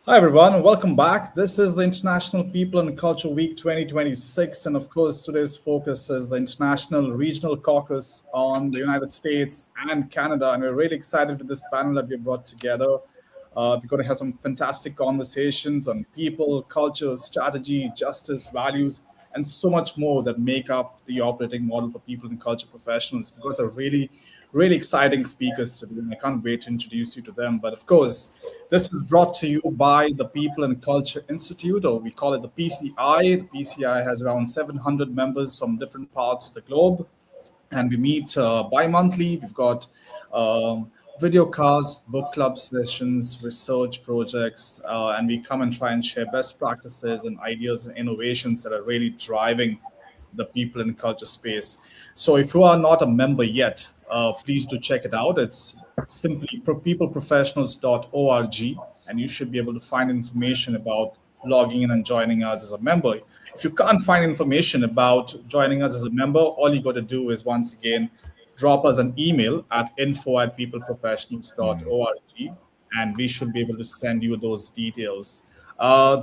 Hi, everyone, and welcome back. This is the International People and Culture Week 2026. And of course, today's focus is the International Regional Caucus on the United States and Canada. And we're really excited with this panel that we brought together. We're going to have some fantastic conversations on people, culture, strategy, justice, values, and so much more that make up the operating model for people and culture professionals. We've got a really exciting speakers today, and I can't wait to introduce you to them. But of course, this is brought to you by the People and Culture Institute, or we call it the PCI. The PCI has around 700 members from different parts of the globe, and we meet bi-monthly. We've got video casts, book club sessions, research projects, and we come and try and share best practices and ideas and innovations that are really driving the people and culture space. So if you are not a member yet, please do check it out. It's simply peopleprofessionals.org, and you should be able to find information about logging in and joining us as a member. If you can't find information about joining us as a member, all you got to do is once again drop us an email at info@peopleprofessionals.org, and we should be able to send you those details.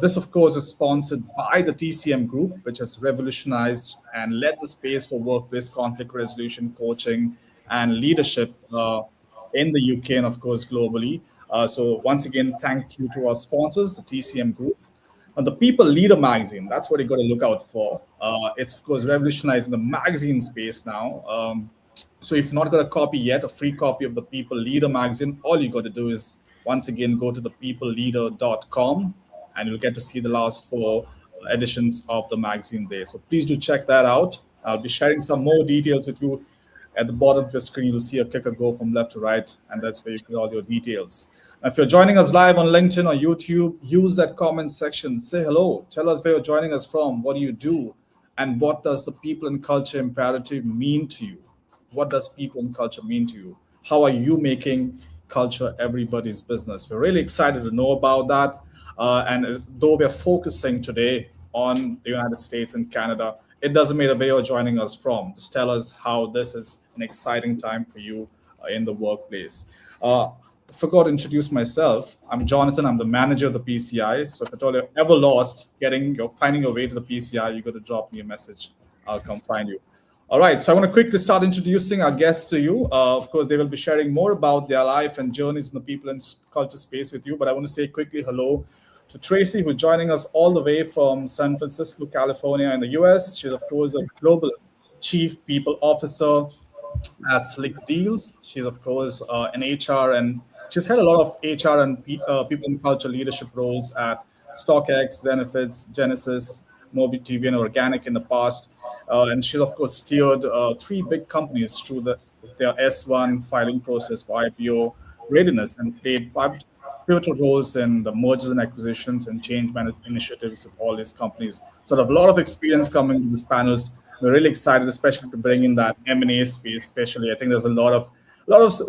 This, of course, is sponsored by the TCM Group, which has revolutionized and led the space for workplace conflict resolution, coaching, and leadership in the UK and, of course, globally. So once again, thank you to our sponsors, the TCM Group. And the People Leader magazine, that's what you got to look out for. It's, of course, revolutionizing the magazine space now. So if you've not got a copy yet, a free copy of the People Leader magazine, all you got to do is, once again, go to the peopleleader.com, and you'll get to see the last 4 editions of the magazine there. So please do check that out. I'll be sharing some more details with you. At the bottom of your screen, you'll see a clicker go from left to right, and that's where you get all your details. If you're joining us live on LinkedIn or YouTube, use that comment section. Say hello. Tell us where you're joining us from. What do you do? And what does the people and culture imperative mean to you? What does people and culture mean to you? How are you making culture everybody's business? We're really excited to know about that. And though we're focusing today on the United States and Canada, it doesn't matter where you're joining us from. Just tell us how this is an exciting time for you in the workplace. I forgot to introduce myself. I'm Jonathan. I'm the manager of the PCI. So if at all you're ever lost finding your way to the PCI, you got to drop me a message. I'll come find you. All right. So I want to quickly start introducing our guests to you. Of course, they will be sharing more about their life and journeys in the people and culture space with you. But I want to say quickly hello to Tracy, who's joining us all the way from San Francisco, California in the US. She's, of course, a global chief people officer at Slick Deals. She's, of course, an HR, and she's had a lot of HR and people and culture leadership roles at StockX, Zenefits, Genesis, MobiTV, and Organic in the past. And she's, of course, steered 3 big companies through their S1 filing process for IPO readiness, and played pivotal roles in the mergers and acquisitions and change management initiatives of all these companies. So a lot of experience coming to these panels. We're really excited, especially to bring in that M&A space. Especially, I think there's a lot of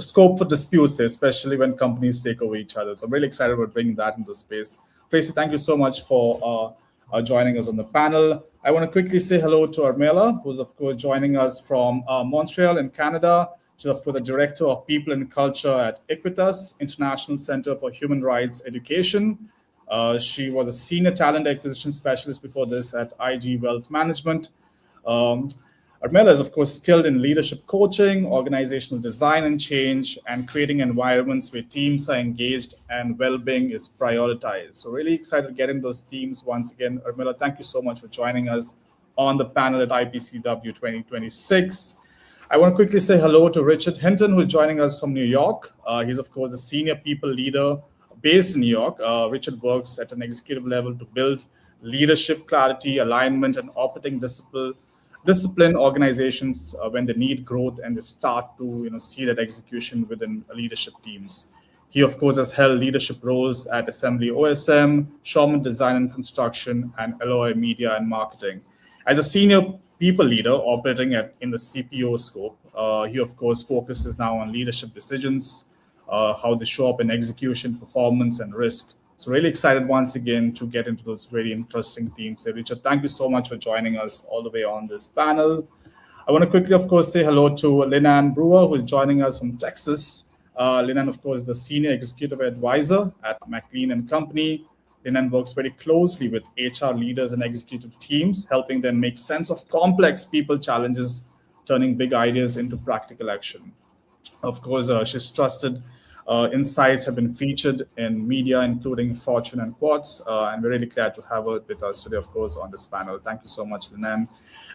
scope for disputes, especially when companies take over each other. So I'm really excited about bringing that into space. Tracy, thank you so much for joining us on the panel. I want to quickly say hello to Armela, who's, of course, joining us from Montreal in Canada. She's, of course, the Director of People and Culture at Equitas, International Center for Human Rights Education. She was a Senior Talent Acquisition Specialist before this at IG Wealth Management. Armela is, of course, skilled in leadership coaching, organizational design and change, and creating environments where teams are engaged and well-being is prioritized. So really excited to get in those teams once again. Armela, thank you so much for joining us on the panel at IPCW 2026. I want to quickly say hello to Richard Hinton, who's joining us from New York. He's, of course, a senior people leader based in New York. Richard works at an executive level to build leadership clarity, alignment, and operating discipline organizations when they need growth and they start to see that execution within leadership teams. He, of course, has held leadership roles at Assembly OSM, Shawman Design and Construction, and Alloy Media and Marketing. As a senior people leader operating in the CPO scope. He, of course, focuses now on leadership decisions, how they show up in execution, performance, and risk. So really excited once again to get into those very interesting themes. Richard, thank you so much for joining us all the way on this panel. I want to quickly, of course, say hello to Linan Brewer, who is joining us from Texas. Linan, of course, is the Senior Executive Advisor at McLean and Company. Linan works very closely with HR leaders and executive teams, helping them make sense of complex people challenges, turning big ideas into practical action. Of course, she's trusted insights have been featured in media, including Fortune and Quartz. And we're really glad to have her with us today, of course, on this panel. Thank you so much, Linan.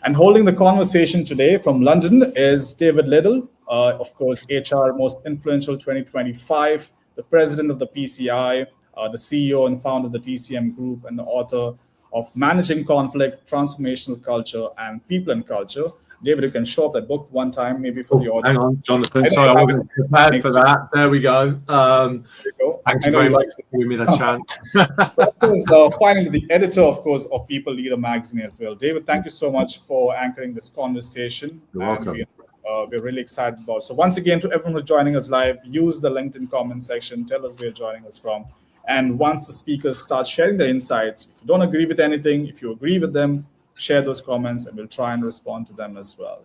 And holding the conversation today from London is David Liddell, of course, HR Most Influential 2025, the president of the PCI, the CEO and founder of the TCM Group, and the author of Managing Conflict, Transformational Culture, and People and Culture. David, you can show up that book one time, maybe for the audience. Hang on, Jonathan. Sorry, I wasn't prepared for that. There we go. Thank you very much for giving me that chance. Finally, the editor, of course, of People Leader magazine as well. David, thank you so much for anchoring this conversation. You're welcome. We're really excited about it. So once again, to everyone who's joining us live, use the LinkedIn comment section. Tell us where you're joining us from. And once the speakers start sharing their insights, if you don't agree with anything, if you agree with them, share those comments and we'll try and respond to them as well.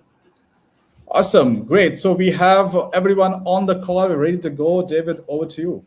Awesome. Great. So we have everyone on the call. We're ready to go. David, over to you.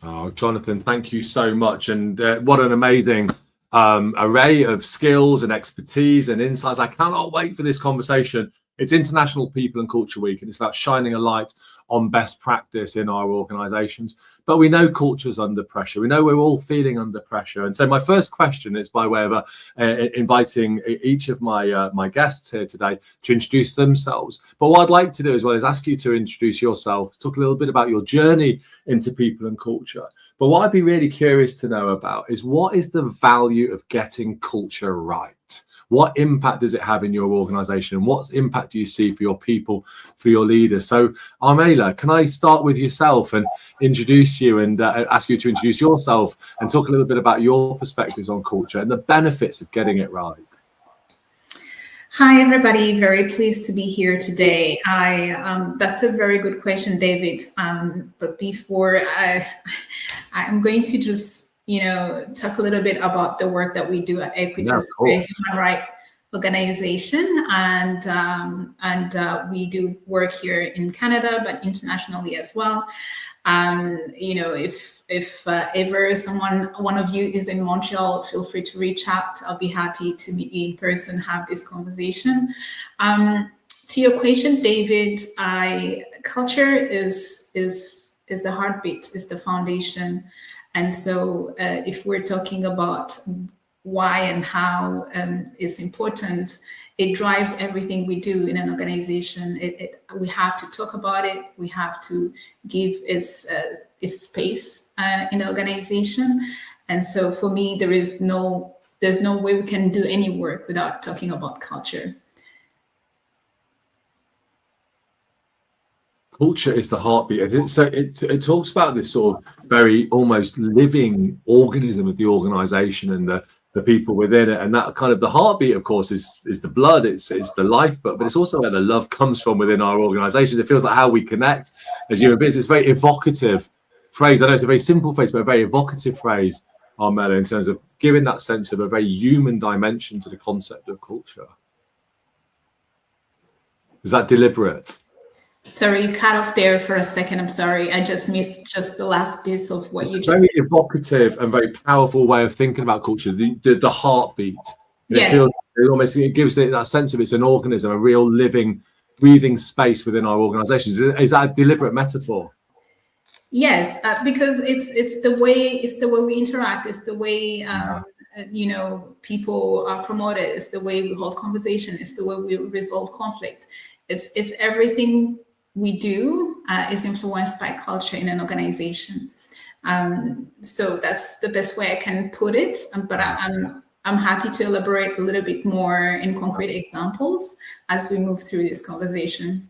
Oh, Jonathan, thank you so much. And what an amazing array of skills and expertise and insights. I cannot wait for this conversation. It's International People and Culture Week, and it's about shining a light on best practice in our organizations. But we know culture's under pressure. We know we're all feeling under pressure. And so my first question is by way of inviting each of my guests here today to introduce themselves. But what I'd like to do as well is ask you to introduce yourself, talk a little bit about your journey into people and culture. But what I'd be really curious to know about is what is the value of getting culture right? What impact does it have in your organization? And what impact do you see for your people, for your leaders? So, Armela, can I start with yourself and introduce you and ask you to introduce yourself and talk a little bit about your perspectives on culture and the benefits of getting it right? Hi, everybody. Very pleased to be here today. That's a very good question, David. But before I'm going to just talk a little bit about the work that we do at Equitas, a human rights organization, and we do work here in Canada, but internationally as well. If ever one of you is in Montreal, feel free to reach out. I'll be happy to meet you in person, have this conversation. To your question, David, culture is the heartbeat, is the foundation. And so if we're talking about why and how it's important, it drives everything we do in an organization. We have to talk about it. We have to give its space in the organization. And so for me, there's no way we can do any work without talking about culture. Culture is the heartbeat. So it talks about this sort of very almost living organism of the organization and the people within it. And that kind of the heartbeat, of course, is the blood, it's the lifeblood, but it's also where the love comes from within our organization. It feels like how we connect as human beings. It's a very evocative phrase. I know it's a very simple phrase, but a very evocative phrase, Armela, in terms of giving that sense of a very human dimension to the concept of culture. Is that deliberate? Sorry, you cut off there for a second. I'm sorry. I just missed just the last piece of what you just said. Very evocative and very powerful way of thinking about culture, the heartbeat. Yes. It gives it that sense of it's an organism, a real living, breathing space within our organizations. Is that a deliberate metaphor? Yes, because it's the way we interact. It's the way people are promoted. It's the way we hold conversation. It's the way we resolve conflict. It's everything we do is influenced by culture in an organization. So that's the best way I can put it. But I'm happy to elaborate a little bit more in concrete examples as we move through this conversation.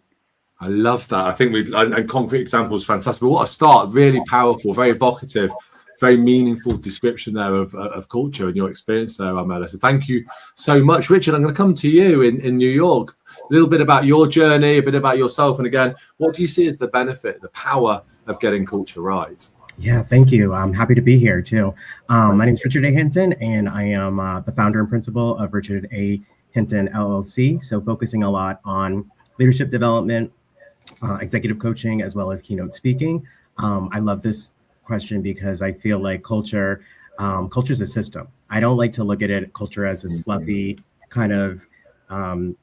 I love that. I think and concrete examples, fantastic. But what a start, really powerful, very evocative. very meaningful description there of culture and your experience there, Armella. So thank you so much. Richard, I'm going to come to you in New York. A little bit about your journey, a bit about yourself, and again, what do you see as the benefit, the power of getting culture right? Yeah, thank you. I'm happy to be here too. My name is Richard A. Hinton, and I am the founder and principal of Richard A. Hinton LLC. So focusing a lot on leadership development, executive coaching, as well as keynote speaking. I love this question because I feel like culture is a system. I don't like to look at culture as this fluffy kind of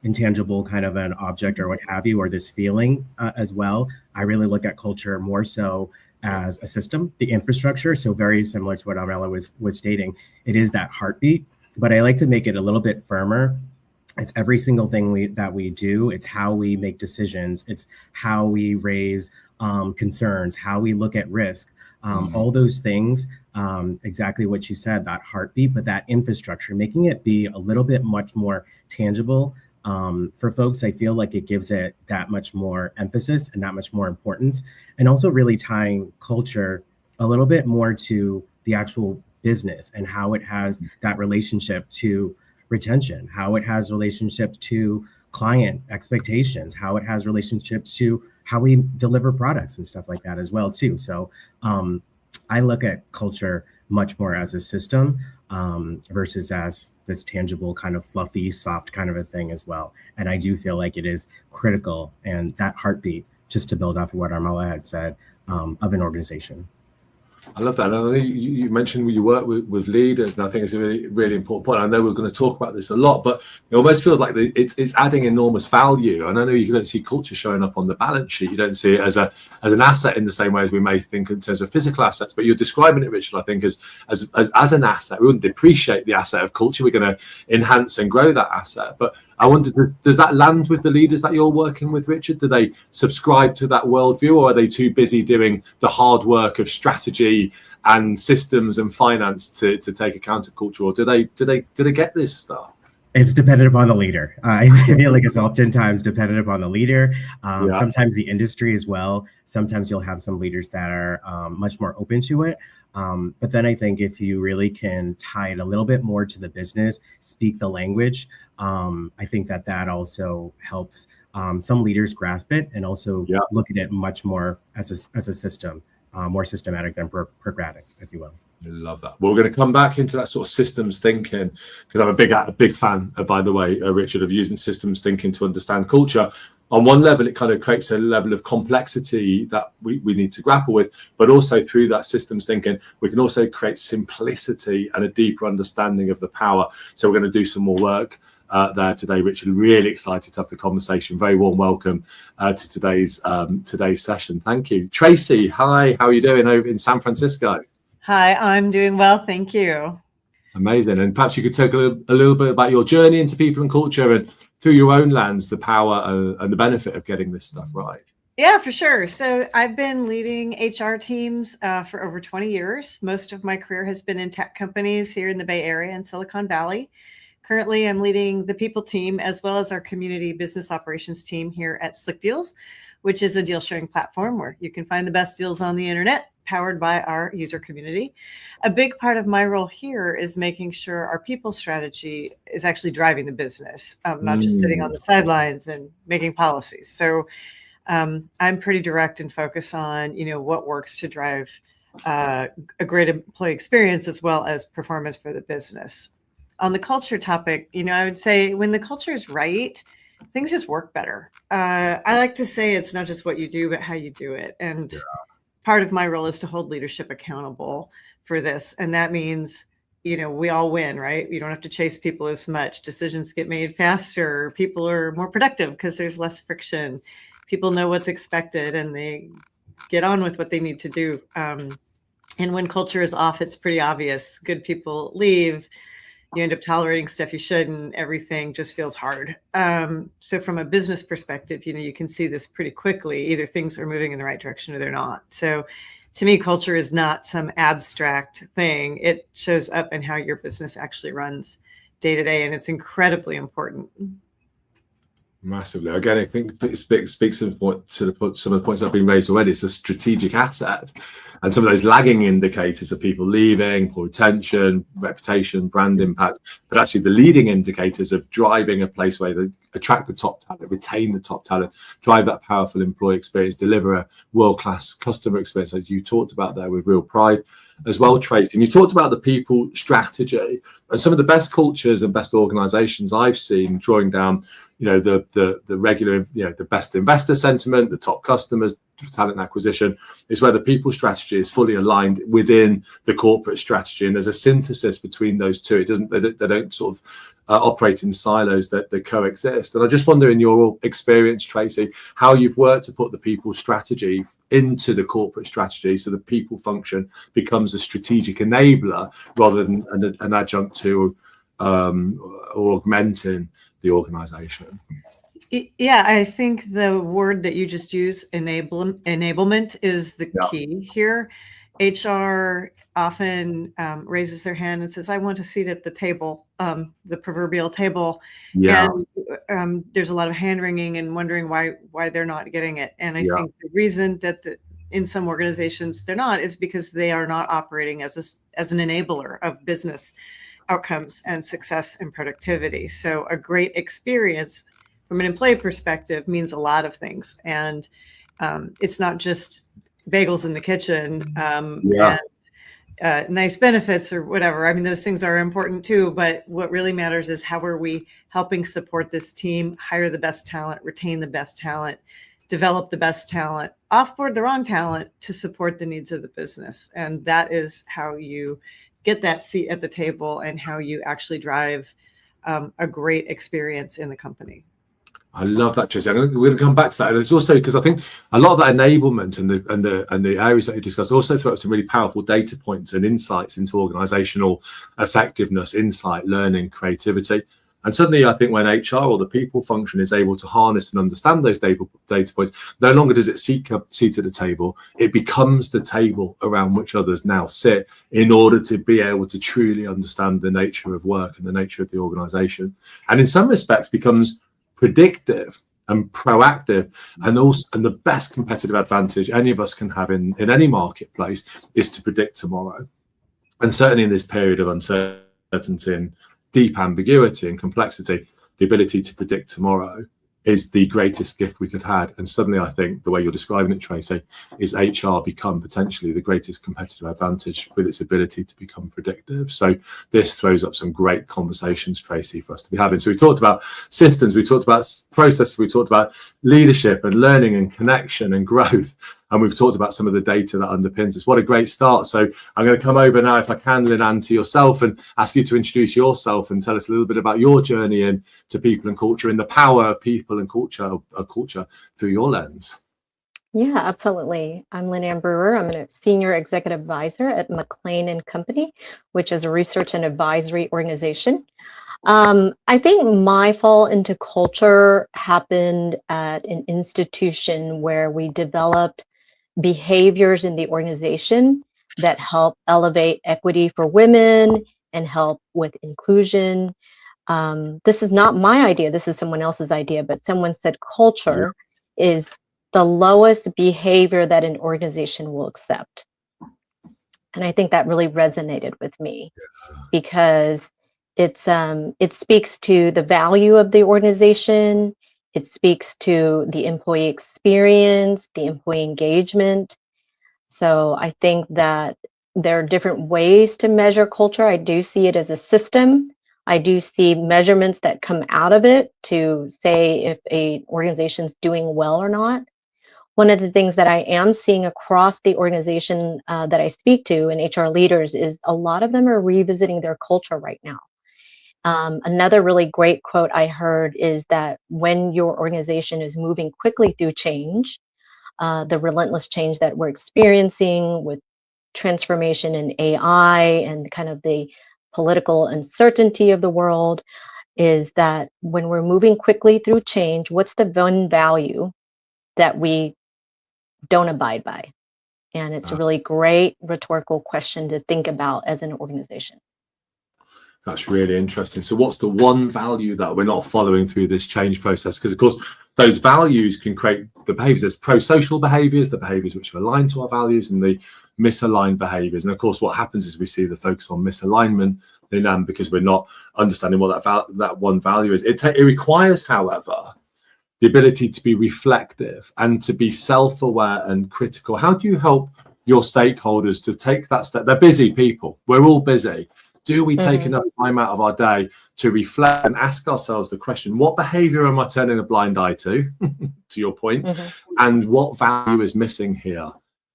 intangible kind of an object or what have you, or this feeling as well. I really look at culture more so as a system, the infrastructure. So very similar to what Armella was stating, it is that heartbeat, but I like to make it a little bit firmer. It's every single thing that we do. It's how we make decisions. It's how we raise concerns, how we look at risk, all those things, exactly what you said, that heartbeat, but that infrastructure, making it be a little bit much more tangible. For folks, I feel like it gives it that much more emphasis and that much more importance, and also really tying culture a little bit more to the actual business and how it has that relationship to retention, how it has relationship to client expectations, how it has relationships to how we deliver products and stuff like that as well too. So I look at culture much more as a system versus as this tangible kind of fluffy, soft kind of a thing as well. And I do feel like it is critical, and that heartbeat, just to build off of what Armella had said, of an organization. I love that. And you mentioned you work with leaders, and I think it's a really, really important point. I know we're going to talk about this a lot, but it almost feels like it's adding enormous value. And I know you don't see culture showing up on the balance sheet. You don't see it as an asset in the same way as we may think in terms of physical assets. But you're describing it, Richard, I think, as an asset. We wouldn't depreciate the asset of culture. We're going to enhance and grow that asset. But I wonder, does that land with the leaders that you're working with, Richard? Do they subscribe to that worldview, or are they too busy doing the hard work of strategy and systems and finance to take account of culture, or do they get this stuff? It's dependent upon the leader. I feel like it's oftentimes dependent upon the leader. Sometimes the industry as well. Sometimes you'll have some leaders that are much more open to it. But then I think if you really can tie it a little bit more to the business, speak the language, I think that also helps some leaders grasp it and also look at it much more as a system, more systematic than programmatic, if you will. I love that. Well, we're going to come back into that sort of systems thinking, because I'm a big fan, by the way, Richard, of using systems thinking to understand culture. On one level, it kind of creates a level of complexity that we need to grapple with, but also through that systems thinking, we can also create simplicity and a deeper understanding of the power. So we're going to do some more work there today, Richard. Really excited to have the conversation. Very warm welcome to today's session. Thank you. Tracy, hi, how are you doing over in San Francisco? Hi, I'm doing well, thank you. Amazing. And perhaps you could talk a little bit about your journey into people and culture, and through your own lens, the power and the benefit of getting this stuff right. Yeah, for sure. So I've been leading HR teams for over 20 years. Most of my career has been in tech companies here in the Bay Area and Silicon Valley. Currently, I'm leading the people team as well as our community business operations team here at Slick Deals, which is a deal sharing platform where you can find the best deals on the internet, powered by our user community. A big part of my role here is making sure our people strategy is actually driving the business, not just sitting on the sidelines and making policies. So I'm pretty direct and focus on, what works to drive a great employee experience as well as performance for the business. On the culture topic, I would say when the culture is right, things just work better. I like to say it's not just what you do, but how you do it. And part of my role is to hold leadership accountable for this. And that means, we all win, right? You don't have to chase people as much. Decisions get made faster. People are more productive because there's less friction. People know what's expected and they get on with what they need to do. And when culture is off, it's pretty obvious. Good people leave. You end up tolerating stuff you shouldn't. Everything just feels hard. So from a business perspective, you can see this pretty quickly. Either things are moving in the right direction or they're not. So to me, culture is not some abstract thing. It shows up in how your business actually runs day to day, and it's incredibly important. Massively. Again, I think it speaks to some of the points that have been raised already. It's a strategic asset. And some of those lagging indicators of people leaving, poor retention, reputation, brand impact, but actually the leading indicators of driving a place where they attract the top talent, retain the top talent, drive that powerful employee experience, deliver a world-class customer experience, as you talked about there with real pride as well, Tracy. And you talked about the people strategy and some of the best cultures and best organizations I've seen drawing down, the regular, the best investor sentiment, the top customers, talent acquisition, is where the people strategy is fully aligned within the corporate strategy, and there's a synthesis between those two. They don't sort of operate in silos, that they coexist. And I just wonder, in your experience, Tracy, how you've worked to put the people strategy into the corporate strategy, so the people function becomes a strategic enabler rather than an adjunct to or augmenting the organization. Yeah, I think the word that you just used, enablement, is the key here. HR often raises their hand and says, I want a seat at the table, the proverbial table. Yeah. And there's a lot of hand wringing and wondering why they're not getting it. And I think the reason that in some organizations they're not is because they are not operating as an enabler of business outcomes and success and productivity. So a great experience from an employee perspective means a lot of things. And it's not just bagels in the kitchen and nice benefits or whatever. I mean, those things are important too, but what really matters is how are we helping support this team, hire the best talent, retain the best talent, develop the best talent, offboard the wrong talent to support the needs of the business. And that is how you get that seat at the table and how you actually drive a great experience in the company. I love that, Tracy. We're going to come back to that. And it's also because I think a lot of that enablement and the areas that you discussed also throw up some really powerful data points and insights into organizational effectiveness, insight, learning, creativity. And suddenly, I think when HR or the people function is able to harness and understand those data points, no longer does it seek a seat at the table. It becomes the table around which others now sit in order to be able to truly understand the nature of work and the nature of the organization. And in some respects becomes predictive and proactive, and the best competitive advantage any of us can have in any marketplace is to predict tomorrow. And certainly in this period of uncertainty and deep ambiguity and complexity, the ability to predict tomorrow is the greatest gift we could have. And suddenly I think the way you're describing it, Tracy, is HR become potentially the greatest competitive advantage with its ability to become predictive. So this throws up some great conversations, Tracy, for us to be having. So we talked about systems, we talked about processes, we talked about leadership and learning and connection and growth. And we've talked about some of the data that underpins this. What a great start. So I'm going to come over now, if I can, Lynn, to yourself and ask you to introduce yourself and tell us a little bit about your journey into people and culture and the power of people and culture through your lens. Yeah, absolutely. I'm Lynn Brewer. I'm a senior executive advisor at McLean and Company, which is a research and advisory organization. I think my fall into culture happened at an institution where we developed behaviors in the organization that help elevate equity for women and help with inclusion. This is not my idea. This is someone else's idea, but someone said culture is the lowest behavior that an organization will accept. And I think that really resonated with me because it speaks to the value of the organization. It speaks to the employee experience, the employee engagement. So I think that there are different ways to measure culture. I do see it as a system. I do see measurements that come out of it to say if an organization is doing well or not. One of the things that I am seeing across the organization that I speak to and HR leaders is a lot of them are revisiting their culture right now. Another really great quote I heard is that when your organization is moving quickly through change, the relentless change that we're experiencing with transformation in AI and kind of the political uncertainty of the world, is that when we're moving quickly through change, what's the one value that we don't abide by? And it's a really great rhetorical question to think about as an organization. That's really interesting. So what's the one value that we're not following through this change process? Because of course, those values can create the behaviors. There's pro-social behaviors, the behaviors which are aligned to our values, and the misaligned behaviors. And of course, what happens is we see the focus on misalignment then because we're not understanding what that one value is. It requires, however, the ability to be reflective and to be self-aware and critical. How do you help your stakeholders to take that step? They're busy people. We're all busy. Do we take enough time out of our day to reflect and ask ourselves the question, what behavior am I turning a blind eye to your point, and what value is missing here?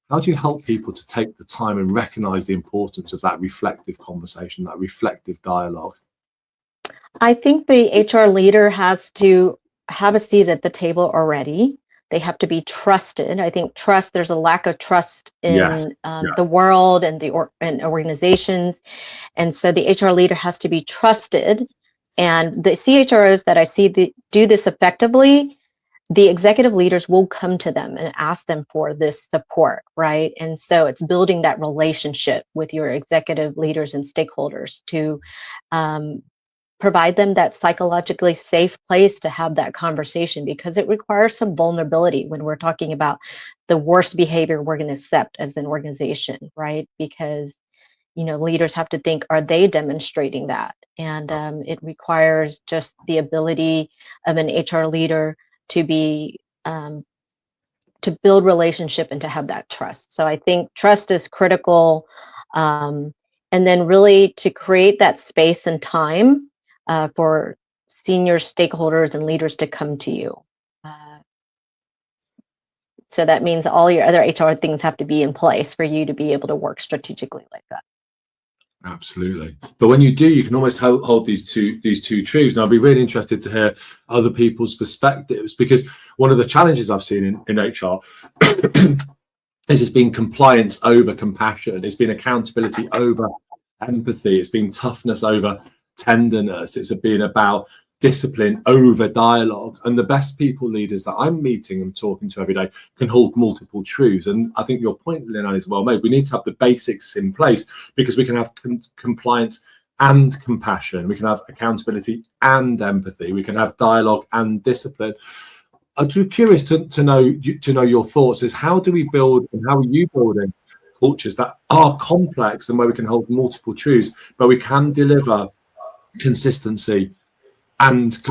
How do you help people to take the time and recognize the importance of that reflective conversation, that reflective dialogue? I think the HR leader has to have a seat at the table already. They have to be trusted. I think trust, there's a lack of trust in the world and and organizations. And so the HR leader has to be trusted. And the CHROs that I see do this effectively, the executive leaders will come to them and ask them for this support, right? And so it's building that relationship with your executive leaders and stakeholders to provide them that psychologically safe place to have that conversation, because it requires some vulnerability when we're talking about the worst behavior we're going to accept as an organization, right? Because, you know, leaders have to think, are they demonstrating that? And it requires just the ability of an HR leader to be to build relationship and to have that trust. So I think trust is critical, and then really to create that space and time for senior stakeholders and leaders to come to you. So that means all your other HR things have to be in place for you to be able to work strategically like that. Absolutely. But when you do, you can almost hold these two truths. And I'll be really interested to hear other people's perspectives, because one of the challenges I've seen in HR is it's been compliance over compassion. It's been accountability over empathy. It's been toughness over tenderness. It's been about discipline over dialogue. And the best people leaders that I'm meeting and talking to every day can hold multiple truths. And I think your point, Lynn, is well made. We need to have the basics in place, because we can have compliance and compassion. We can have accountability and empathy. We can have dialogue and discipline. I'm curious to know your thoughts. Is how do we build, and how are you building cultures that are complex and where we can hold multiple truths, but we can deliver consistency and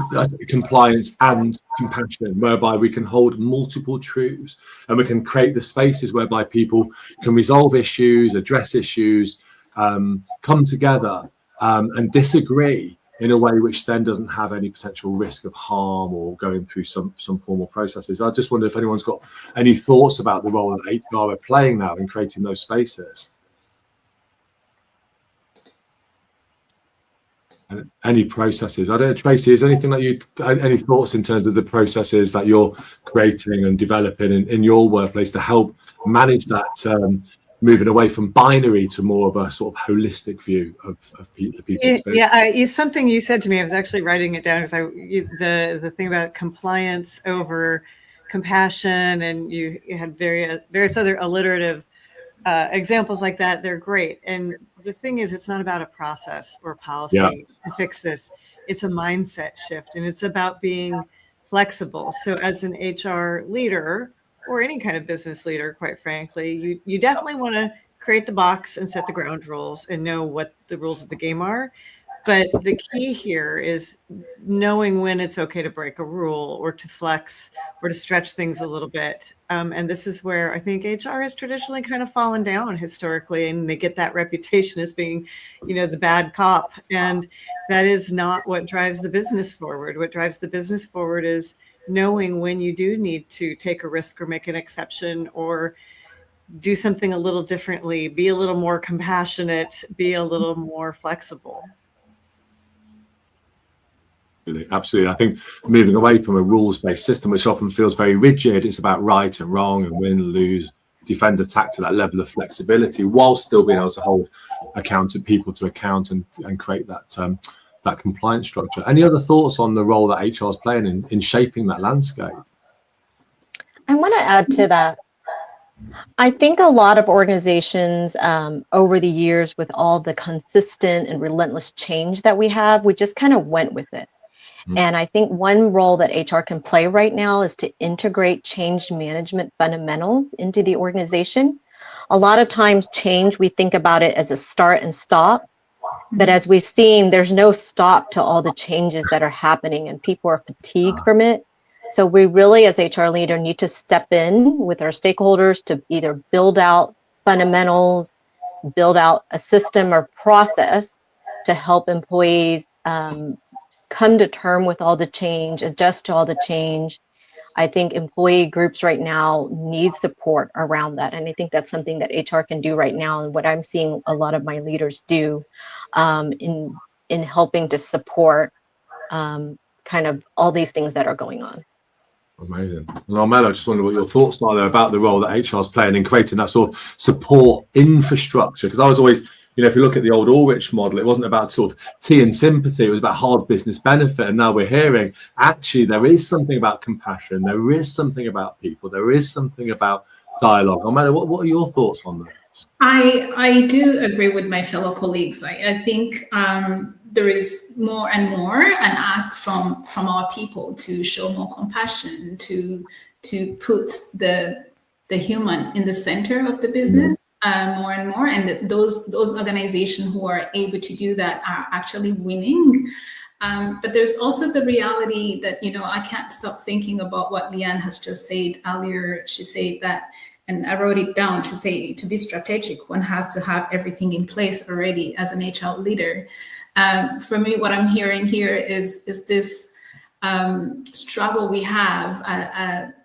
compliance and compassion, whereby we can hold multiple truths and we can create the spaces whereby people can resolve issues, address issues, come together and disagree in a way which then doesn't have any potential risk of harm or going through some formal processes. I just wonder if anyone's got any thoughts about the role that HR are playing now in creating those spaces. Any processes? I don't know, Tracy, is there anything that any thoughts in terms of the processes that you're creating and developing in your workplace to help manage that moving away from binary to more of a sort of holistic view of the people experience? Yeah, something you said to me, I was actually writing it down, because the thing about compliance over compassion, and you had various other alliterative examples like that. They're great. And the thing is, it's not about a process or policy to fix this. It's a mindset shift, and it's about being flexible. So as an HR leader, or any kind of business leader, quite frankly, you definitely want to create the box and set the ground rules and know what the rules of the game are. But the key here is knowing when it's okay to break a rule or to flex or to stretch things a little bit. And this is where I think HR has traditionally kind of fallen down historically, and they get that reputation as being, the bad cop. And that is not what drives the business forward. What drives the business forward is knowing when you do need to take a risk or make an exception or do something a little differently, be a little more compassionate, be a little more flexible. Absolutely. I think moving away from a rules-based system, which often feels very rigid, it's about right and wrong and win, lose, defend, attack, to that level of flexibility, while still being able to hold people to account and create that compliance structure. Any other thoughts on the role that HR is playing in shaping that landscape? I want to add to that. I think a lot of organizations over the years, with all the consistent and relentless change that we have, we just kind of went with it. And I think one role that HR can play right now is to integrate change management fundamentals into the organization. A lot of times, change, we think about it as a start and stop. But as we've seen, there's no stop to all the changes that are happening, and people are fatigued from it. So we really, as HR leader, need to step in with our stakeholders to either build out fundamentals, build out a system or process to help employees come to term with all the change, adjust to all the change. I think employee groups right now need support around that. And I think that's something that HR can do right now. And what I'm seeing a lot of my leaders do in helping to support kind of all these things that are going on. Amazing. And Armel, I just wonder what your thoughts are there about the role that HR is playing in creating that sort of support infrastructure. Because I was always, if you look at the old Ulrich model, it wasn't about sort of tea and sympathy, it was about hard business benefit. And now we're hearing, actually, there is something about compassion, there is something about people, there is something about dialogue. Armel, what are your thoughts on that? I do agree with my fellow colleagues. I think there is more and more an ask from our people to show more compassion, to put the human in the center of the business more and more. And those organizations who are able to do that are actually winning. But there's also the reality that, I can't stop thinking about what Leanne has just said earlier. She said that, and I wrote it down, to say, to be strategic, one has to have everything in place already as an HR leader. For me, what I'm hearing here is this struggle we have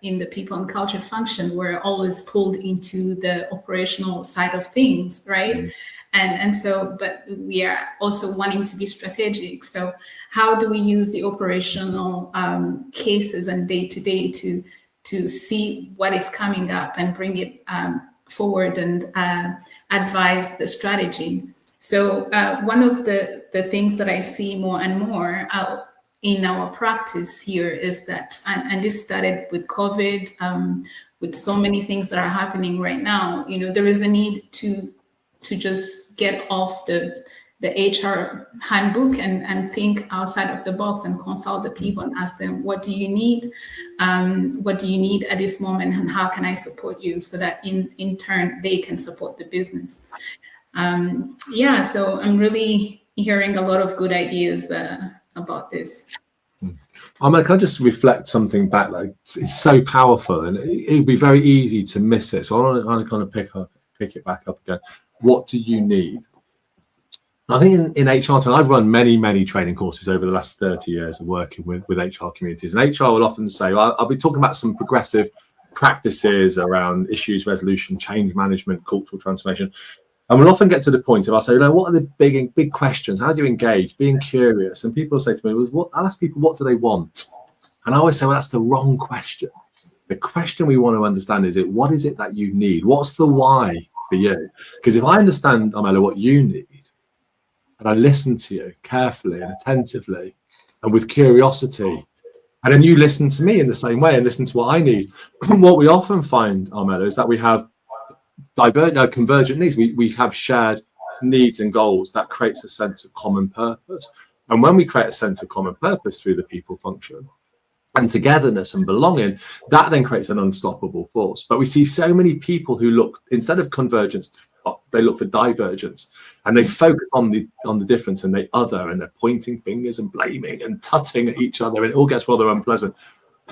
in the people and culture function. We're always pulled into the operational side of things, right? And so, but we are also wanting to be strategic. So how do we use the operational cases and day-to-day to see what is coming up and bring it forward and advise the strategy? So one of the things that I see more and more in our practice here is that, and this started with COVID, with so many things that are happening right now, there is a need to just get off the HR handbook and think outside of the box and consult the people and ask them, what do you need? What do you need at this moment, and how can I support you, so that in turn they can support the business? So I'm really hearing a lot of good ideas about this. Can I just reflect something back? Like, it's so powerful, and it'd be very easy to miss it. So I want to kind of pick it back up again. What do you need? I think in HR time, I've run many training courses over the last 30 years of working with HR communities. And HR will often say, I'll be talking about some progressive practices around issues resolution, change management, cultural transformation. And we'll often get to the point of, I'll say, what are the big questions? How do you engage? Being curious. And people say to me, I'll ask people, what do they want? And I always say, well, that's the wrong question. The question we want to understand is, what is it that you need? What's the why for you? Because if I understand, Armella, what you need, and I listen to you carefully and attentively and with curiosity, and then you listen to me in the same way and listen to what I need, what we often find, Armella, is that we have convergent needs. We have shared needs and goals that creates a sense of common purpose. And when we create a sense of common purpose through the people function and togetherness and belonging, that then creates an unstoppable force. But we see so many people who look, instead of convergence, they look for divergence, and they focus on the difference, and they other, and they're pointing fingers and blaming and tutting at each other, and it all gets rather unpleasant.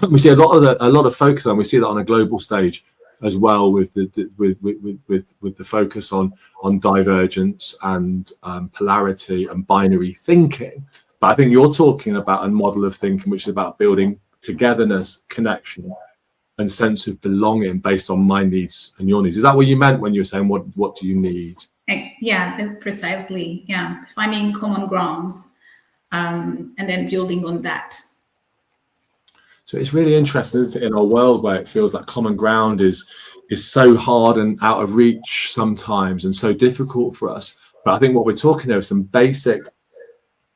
We see a lot of focus on. We see that on a global stage as well, with the focus on divergence and polarity and binary thinking. But I think you're talking about a model of thinking which is about building togetherness, connection, and sense of belonging based on my needs and your needs. Is that what you meant when you were saying what do you need? Yeah, precisely. Yeah, finding common grounds and then building on that. So it's really interesting, isn't it, in our world where it feels like common ground is so hard and out of reach sometimes and so difficult for us. But I think what we're talking there is some basic,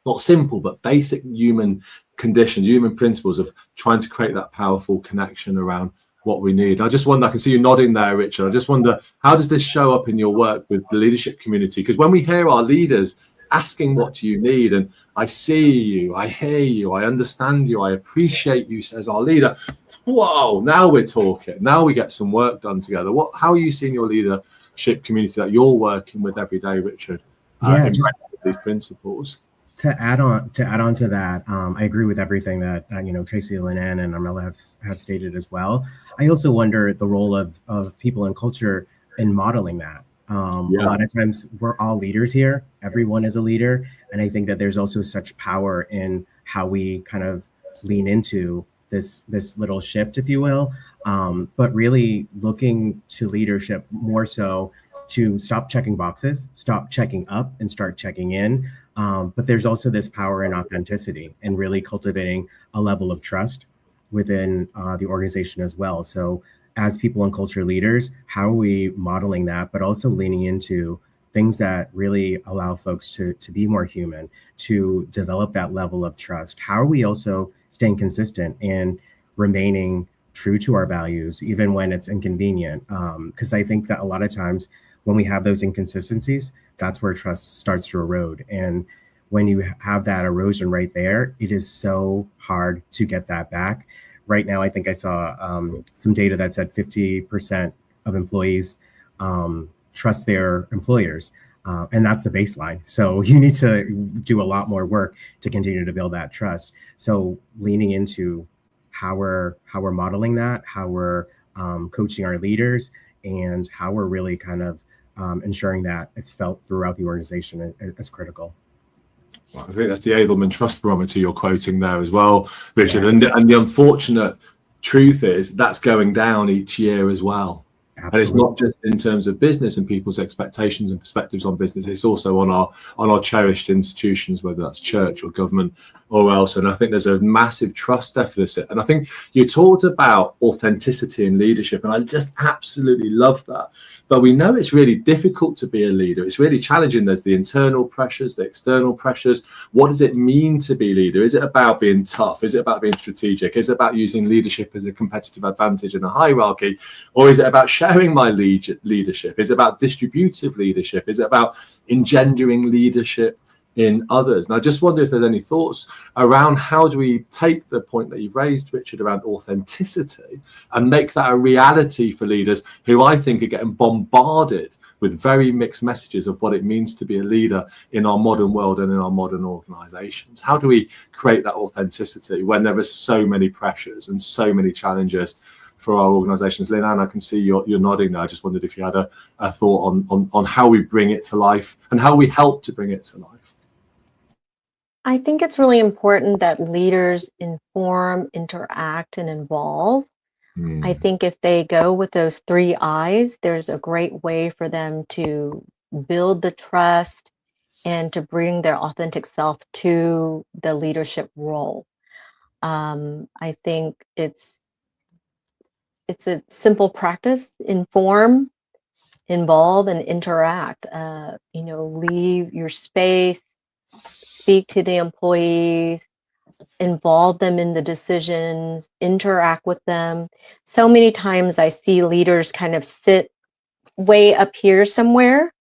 not simple, but basic human conditions, human principles of trying to create that powerful connection around what we need. I just wonder, I can see you nodding there, Richard. I just wonder, how does this show up in your work with the leadership community? Because when we hear our leaders asking, what do you need? And I see you, I hear you, I understand you, I appreciate you, says our leader. Whoa, now we're talking. Now we get some work done together. How are you seeing your leadership community that you're working with every day, Richard? These principles. To add on to that, I agree with everything that Tracy, Lynn, and Armella have stated as well. I also wonder the role of people and culture in modeling that. A lot of times we're all leaders here. Everyone is a leader, and I think that there's also such power in how we kind of lean into this little shift, if you will. But really looking to leadership more so to stop checking boxes, stop checking up, and start checking in. But there's also this power in authenticity and really cultivating a level of trust within the organization as well. So as people and culture leaders, how are we modeling that, but also leaning into things that really allow folks to be more human, to develop that level of trust? How are we also staying consistent and remaining true to our values, even when it's inconvenient? Because I think that a lot of times when we have those inconsistencies, that's where trust starts to erode. And when you have that erosion right there, it is so hard to get that back. Right now, I think I saw some data that said 50% of employees trust their employers. And that's the baseline. So you need to do a lot more work to continue to build that trust. So leaning into how we're modeling that, how we're coaching our leaders, and how we're really kind of ensuring that it's felt throughout the organization is critical. Well, I think that's the Edelman Trust Barometer you're quoting there as well, Richard. Yeah. And the unfortunate truth is that's going down each year as well. Absolutely. And it's not just in terms of business and people's expectations and perspectives on business. It's also on our cherished institutions, whether that's church or government or else. And I think there's a massive trust deficit. And I think you talked about authenticity in leadership, and I just absolutely love that. But we know it's really difficult to be a leader. It's really challenging. There's the internal pressures, the external pressures. What does it mean to be a leader? Is it about being tough? Is it about being strategic? Is it about using leadership as a competitive advantage in a hierarchy? Or is it about sharing my leadership? Is it about distributive leadership? Is it about engendering leadership in others? And I just wonder if there's any thoughts around how do we take the point that you've raised, Richard, around authenticity and make that a reality for leaders who I think are getting bombarded with very mixed messages of what it means to be a leader in our modern world and in our modern organizations. How do we create that authenticity when there are so many pressures and so many challenges for our organizations? Lynn, I can see you're nodding there. I just wondered if you had a thought on how we bring it to life and how we help to bring it to life. I think it's really important that leaders inform, interact, and involve. I think if they go with those 3 I's, there's a great way for them to build the trust and to bring their authentic self to the leadership role. I think it's a simple practice: inform, involve, and interact. Leave your space, speak to the employees, involve them in the decisions, interact with them. So many times I see leaders kind of sit way up here somewhere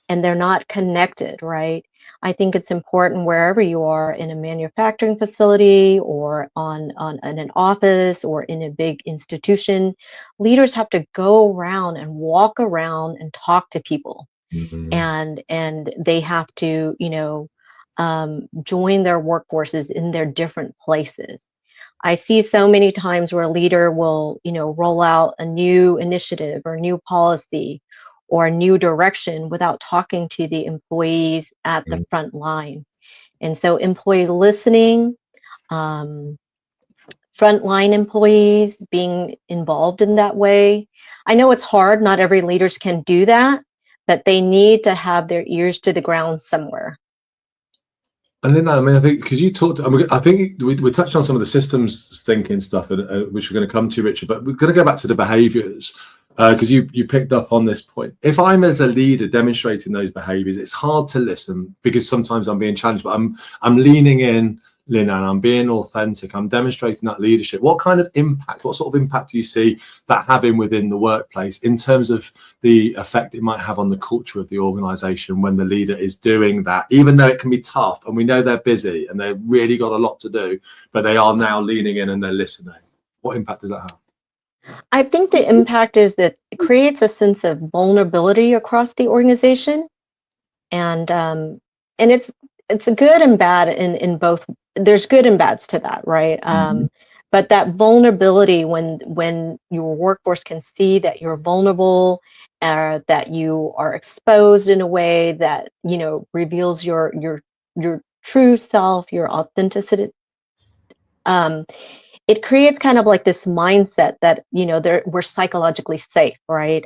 and they're not connected, right? I think it's important wherever you are, in a manufacturing facility or in an office or in a big institution, leaders have to go around and walk around and talk to people. And they have to, join their workforces in their different places. I see so many times where a leader will, roll out a new initiative or new policy or a new direction without talking to the employees at the front line. And so employee listening, frontline employees being involved in that way. I know it's hard, not every leaders can do that, but they need to have their ears to the ground somewhere. And then, I think because you talked, I think we touched on some of the systems thinking stuff, which we're going to come to, Richard, but we're going to go back to the behaviors because you picked up on this point. If I'm as a leader demonstrating those behaviors, it's hard to listen because sometimes I'm being challenged, but I'm leaning in, Lynn, and I'm being authentic, I'm demonstrating that leadership. What kind of impact, what sort of impact do you see that having within the workplace in terms of the effect it might have on the culture of the organization when the leader is doing that, even though it can be tough and we know they're busy and they've really got a lot to do, but they are now leaning in and they're listening? What impact does that have? I think the impact is that it creates a sense of vulnerability across the organization, and it's a good and bad in both. There's good and bads to that, right? But that vulnerability, when your workforce can see that you're vulnerable, that you are exposed in a way that reveals your true self, your authenticity. It creates kind of like this mindset that we're psychologically safe, right?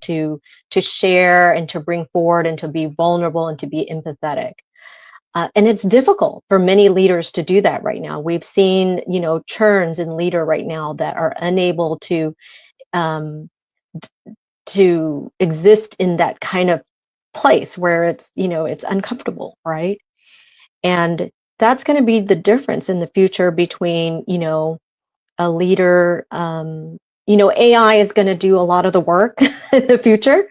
To share and to bring forward and to be vulnerable and to be empathetic. And it's difficult for many leaders to do that right now. We've seen, churns in leader right now that are unable to exist in that kind of place where it's uncomfortable, right? And that's going to be the difference in the future between, a leader. AI is going to do a lot of the work in the future.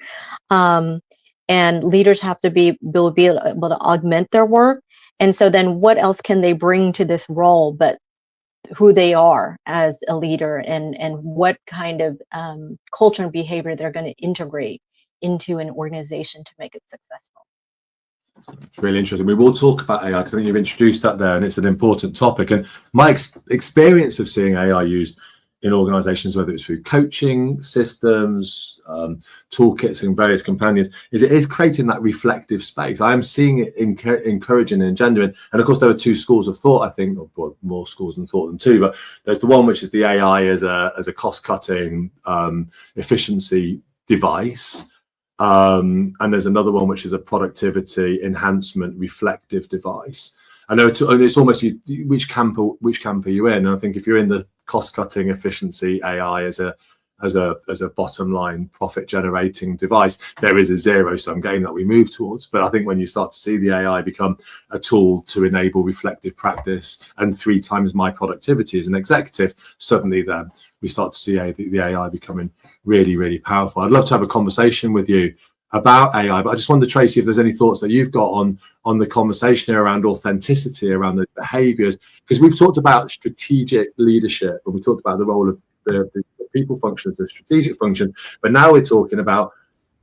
And leaders have to be able to augment their work. And so then what else can they bring to this role but who they are as a leader, and what kind of culture and behavior they're going to integrate into an organization to make it successful. It's really interesting. We will talk about AI because I think you've introduced that there and it's an important topic. And my experience of seeing AI used in organizations, whether it's through coaching systems, toolkits and various companions, is it is creating that reflective space. I am seeing it encouraging and engendering. And of course, there are two schools of thought, I think, or more schools of thought than two, but there's the one which is the AI as a cost-cutting efficiency device. And there's another one which is a productivity enhancement reflective device. And it's almost which camp are you in? And I think if you're in the cost-cutting efficiency AI as a bottom line profit generating device, there is a zero-sum game that we move towards. But I think when you start to see the AI become a tool to enable reflective practice and 3 times my productivity as an executive, suddenly then we start to see the AI becoming really, really powerful. I'd love to have a conversation with you about AI, but I just wondered, Tracy, if there's any thoughts that you've got on the conversation around authenticity, around the behaviors, because we've talked about strategic leadership and we talked about the role of the people function as a strategic function, but now we're talking about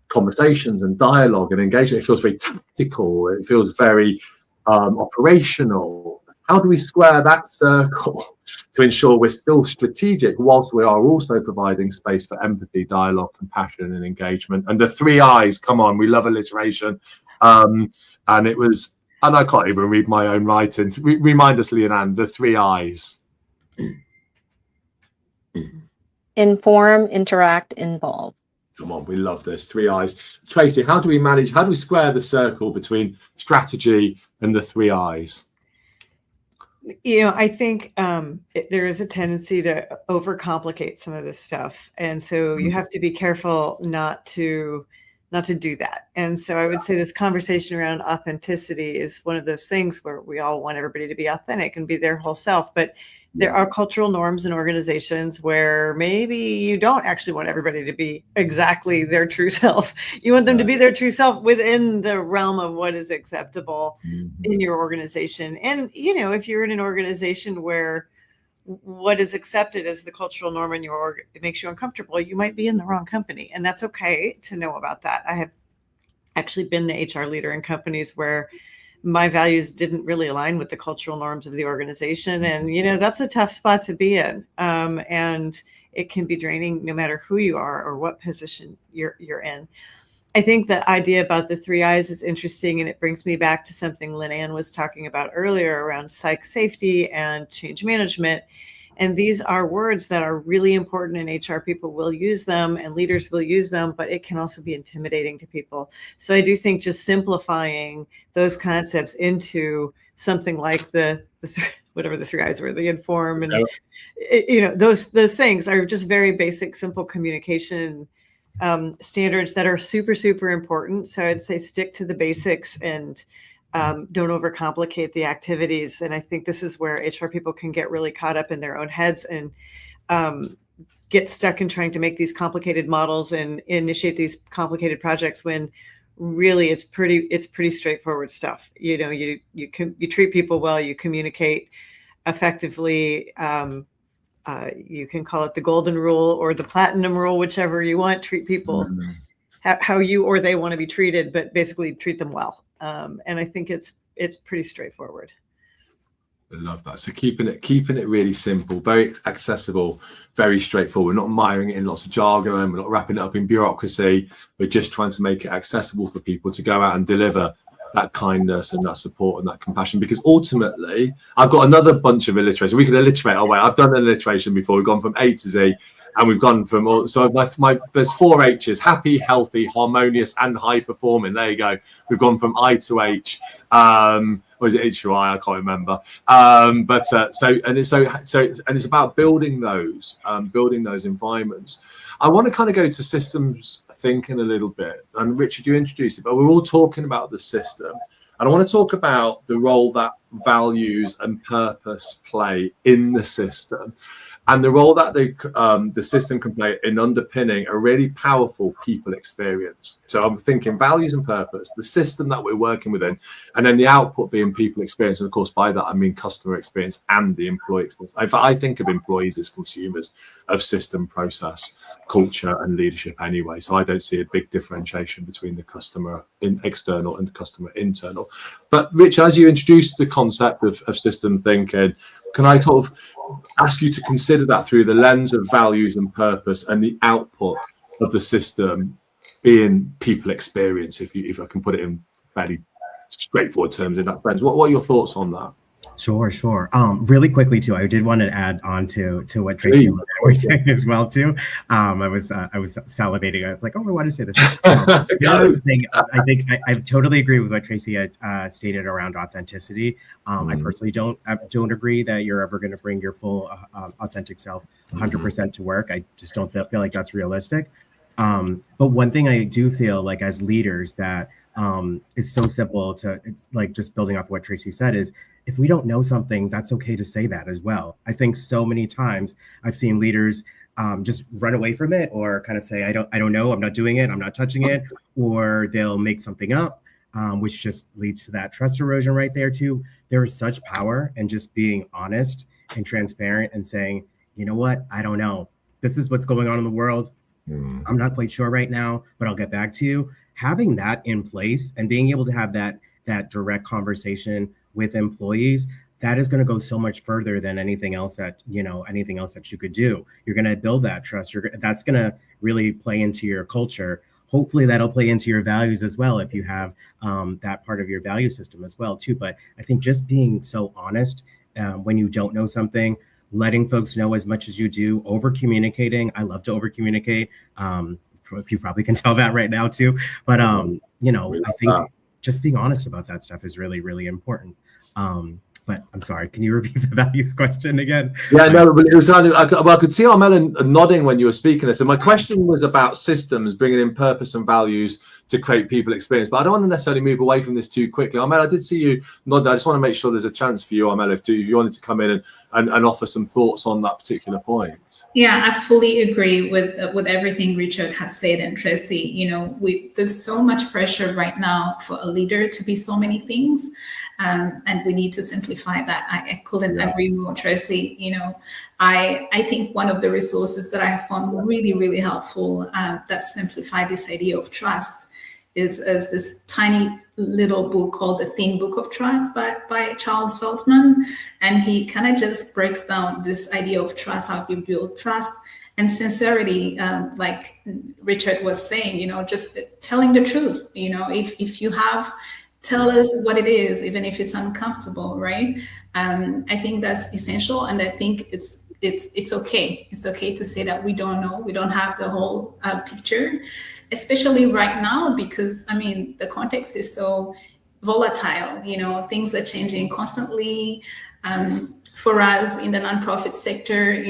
conversations and dialogue and engagement. It feels very tactical. It feels very operational. How do we square that circle to ensure we're still strategic whilst we are also providing space for empathy, dialogue, compassion, and engagement? And the 3 I's, come on, we love alliteration. And I can't even read my own writing. Remind us, Leanne, the 3 I's. Inform, interact, involve. Come on, we love this. 3 I's. Tracy, how do we square the circle between strategy and the 3 I's? I think there is a tendency to overcomplicate some of this stuff. And so you have to be careful not to do that. And so I would say this conversation around authenticity is one of those things where we all want everybody to be authentic and be their whole self. But there are cultural norms in organizations where maybe you don't actually want everybody to be exactly their true self. You want them to be their true self within the realm of what is acceptable in your organization. And, if you're in an organization where what is accepted as the cultural norm in your org, it makes you uncomfortable, you might be in the wrong company. And that's okay to know about that. I have actually been the HR leader in companies where my values didn't really align with the cultural norms of the organization. And, that's a tough spot to be in. And it can be draining no matter who you are or what position you're in. I think the idea about the 3 I's is interesting. And it brings me back to something Lynn was talking about earlier around psych safety and change management. And these are words that are really important, and HR people will use them and leaders will use them, but it can also be intimidating to people. So I do think just simplifying those concepts into something like whatever the 3 I's were, the inform and those things are just very basic, simple communication standards that are super, super important. So I'd say stick to the basics and don't overcomplicate the activities. And I think this is where HR people can get really caught up in their own heads and get stuck in trying to make these complicated models and initiate these complicated projects when really it's pretty straightforward stuff. You know, you treat people well, you communicate effectively. You can call it the golden rule or the platinum rule, whichever you want. Treat people how you or they want to be treated, but basically treat them well. And I think it's pretty straightforward. I love that. So keeping it really simple, very accessible, very straightforward. We're not miring it in lots of jargon. We're not wrapping it up in bureaucracy. We're just trying to make it accessible for people to go out and deliver that kindness and that support and that compassion. Because ultimately, I've got another bunch of alliteration. We could alliterate our way. I've done alliteration before. We've gone from A to Z, and we've gone from all. So there's 4 H's: happy, healthy, harmonious, and high performing. There you go. We've gone from I to H. Or is it H to I? I can't remember. It's about building those environments. I want to kind of go to systems thinking a little bit. And Richard, you introduced it, but we're all talking about the system. And I want to talk about the role that values and purpose play in the system, and the role that the system can play in underpinning a really powerful people experience. So I'm thinking values and purpose, the system that we're working within, and then the output being people experience. And of course, by that, I mean customer experience and the employee experience. I think of employees as consumers of system, process, culture, and leadership anyway. So I don't see a big differentiation between the customer external and the customer internal. But Rich, as you introduced the concept of system thinking, can I sort of ask you to consider that through the lens of values and purpose and the output of the system being people experience, if I can put it in fairly straightforward terms in that sense. What are your thoughts on that? Sure. Really quickly too, I did want to add on to what Tracy and Lynette were saying as well too. I was salivating. I was like, oh, I want to say this. The other thing, I think I totally agree with what Tracy had stated around authenticity. I personally don't agree that you're ever going to bring your full authentic self 100% to work. I just don't feel like that's realistic. But one thing I do feel like as leaders that is so simple it's like just building off what Tracy said is, if we don't know something, that's okay to say that as well. I think so many times I've seen leaders just run away from it or kind of say, I don't know, I'm not doing it, I'm not touching it, or they'll make something up, which just leads to that trust erosion right there too. There is such power in just being honest and transparent and saying, you know what, I don't know. This is what's going on in the world. I'm not quite sure right now, but I'll get back to you. Having that in place and being able to have that direct conversation with employees, that is going to go so much further than anything else that you could do. You're going to build that trust. That's going to really play into your culture. Hopefully that'll play into your values as well, if you have that part of your value system as well too. But I think just being so honest when you don't know something, letting folks know as much as you do, over communicating. I love to over communicate. You probably can tell that right now too. But I think just being honest about that stuff is really, really important. But I'm sorry, can you repeat the values question again? Yeah, no, but it was I could see Armella nodding when you were speaking this. And my question was about systems, bringing in purpose and values to create people experience. But I don't want to necessarily move away from this too quickly. Armella, I did see you nod. I just want to make sure there's a chance for you, Armella, if you wanted to come in and offer some thoughts on that particular point. Yeah, I fully agree with everything Richard has said and Tracy. There's so much pressure right now for a leader to be so many things, and we need to simplify that. I couldn't agree more, Tracy. I think one of the resources that I have found really, really helpful that simplify this idea of trust is this tiny little book called The Thin Book of Trust by Charles Feltman. And he kind of just breaks down this idea of trust, how you build trust and sincerity, like Richard was saying, just telling the truth. If you have, tell us what it is, even if it's uncomfortable, right? I think that's essential. And I think it's okay. It's okay to say that we don't know, we don't have the whole picture, especially right now, because the context is so volatile. Things are changing constantly. For us in the nonprofit sector,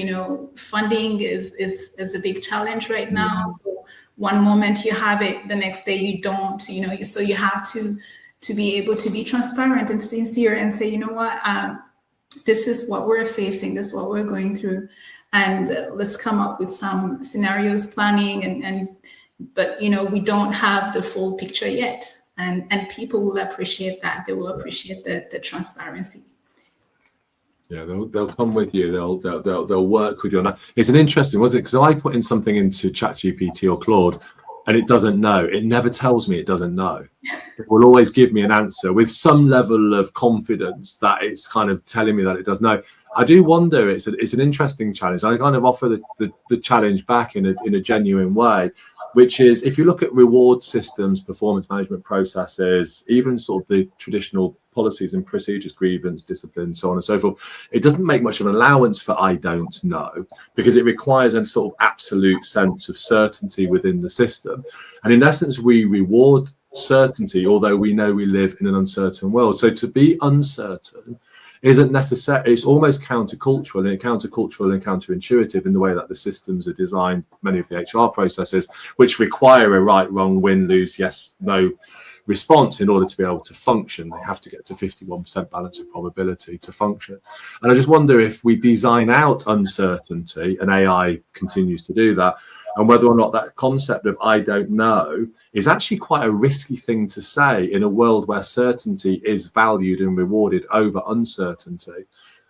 funding is a big challenge right now. So one moment you have it, the next day you don't. So you have to to be able to be transparent and sincere and say, you know what, this is what we're facing, this is what we're going through, and let's come up with some scenarios planning, but we don't have the full picture yet, and people will appreciate that. They will appreciate the transparency. Yeah, they'll come with you. They'll work with you on that. It's an interesting, was it? Because I put in something into ChatGPT or Claude, and it doesn't know. It never tells me it doesn't know. It will always give me an answer with some level of confidence that it's kind of telling me that it does know. I do wonder. It's an interesting challenge. I kind of offer the challenge back in a genuine way, which is if you look at reward systems, performance management processes, even sort of the traditional policies and procedures, grievance, discipline, so on and so forth, it doesn't make much of an allowance for I don't know, because it requires a sort of absolute sense of certainty within the system. And in essence, we reward certainty, although we know we live in an uncertain world. So to be uncertain isn't necessary. It's almost countercultural and counterintuitive in the way that the systems are designed, many of the HR processes, which require a right, wrong, win, lose, yes, no response in order to be able to function. They have to get to 51% balance of probability to function. And I just wonder if we design out uncertainty, and AI continues to do that, and whether or not that concept of I don't know is actually quite a risky thing to say in a world where certainty is valued and rewarded over uncertainty.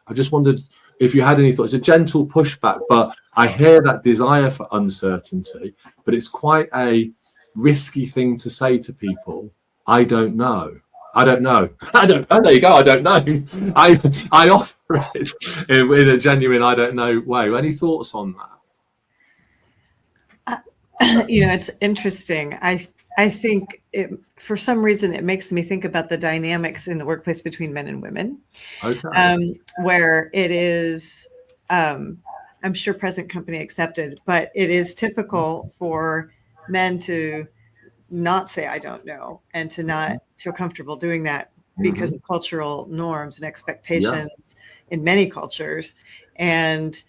I just wondered if you had any thoughts. It's a gentle pushback, but I hear that desire for uncertainty, but it's quite a risky thing to say to people. I don't know. I don't know. I don't. Oh, there you go. I don't know. I offer it in a genuine I don't know way. Any thoughts on that? It's interesting. I think for some reason it makes me think about the dynamics in the workplace between men and women. Okay. Where it is, I'm sure present company accepted, but it is typical for men to not say I don't know and to not feel comfortable doing that because of cultural norms and expectations in many cultures. And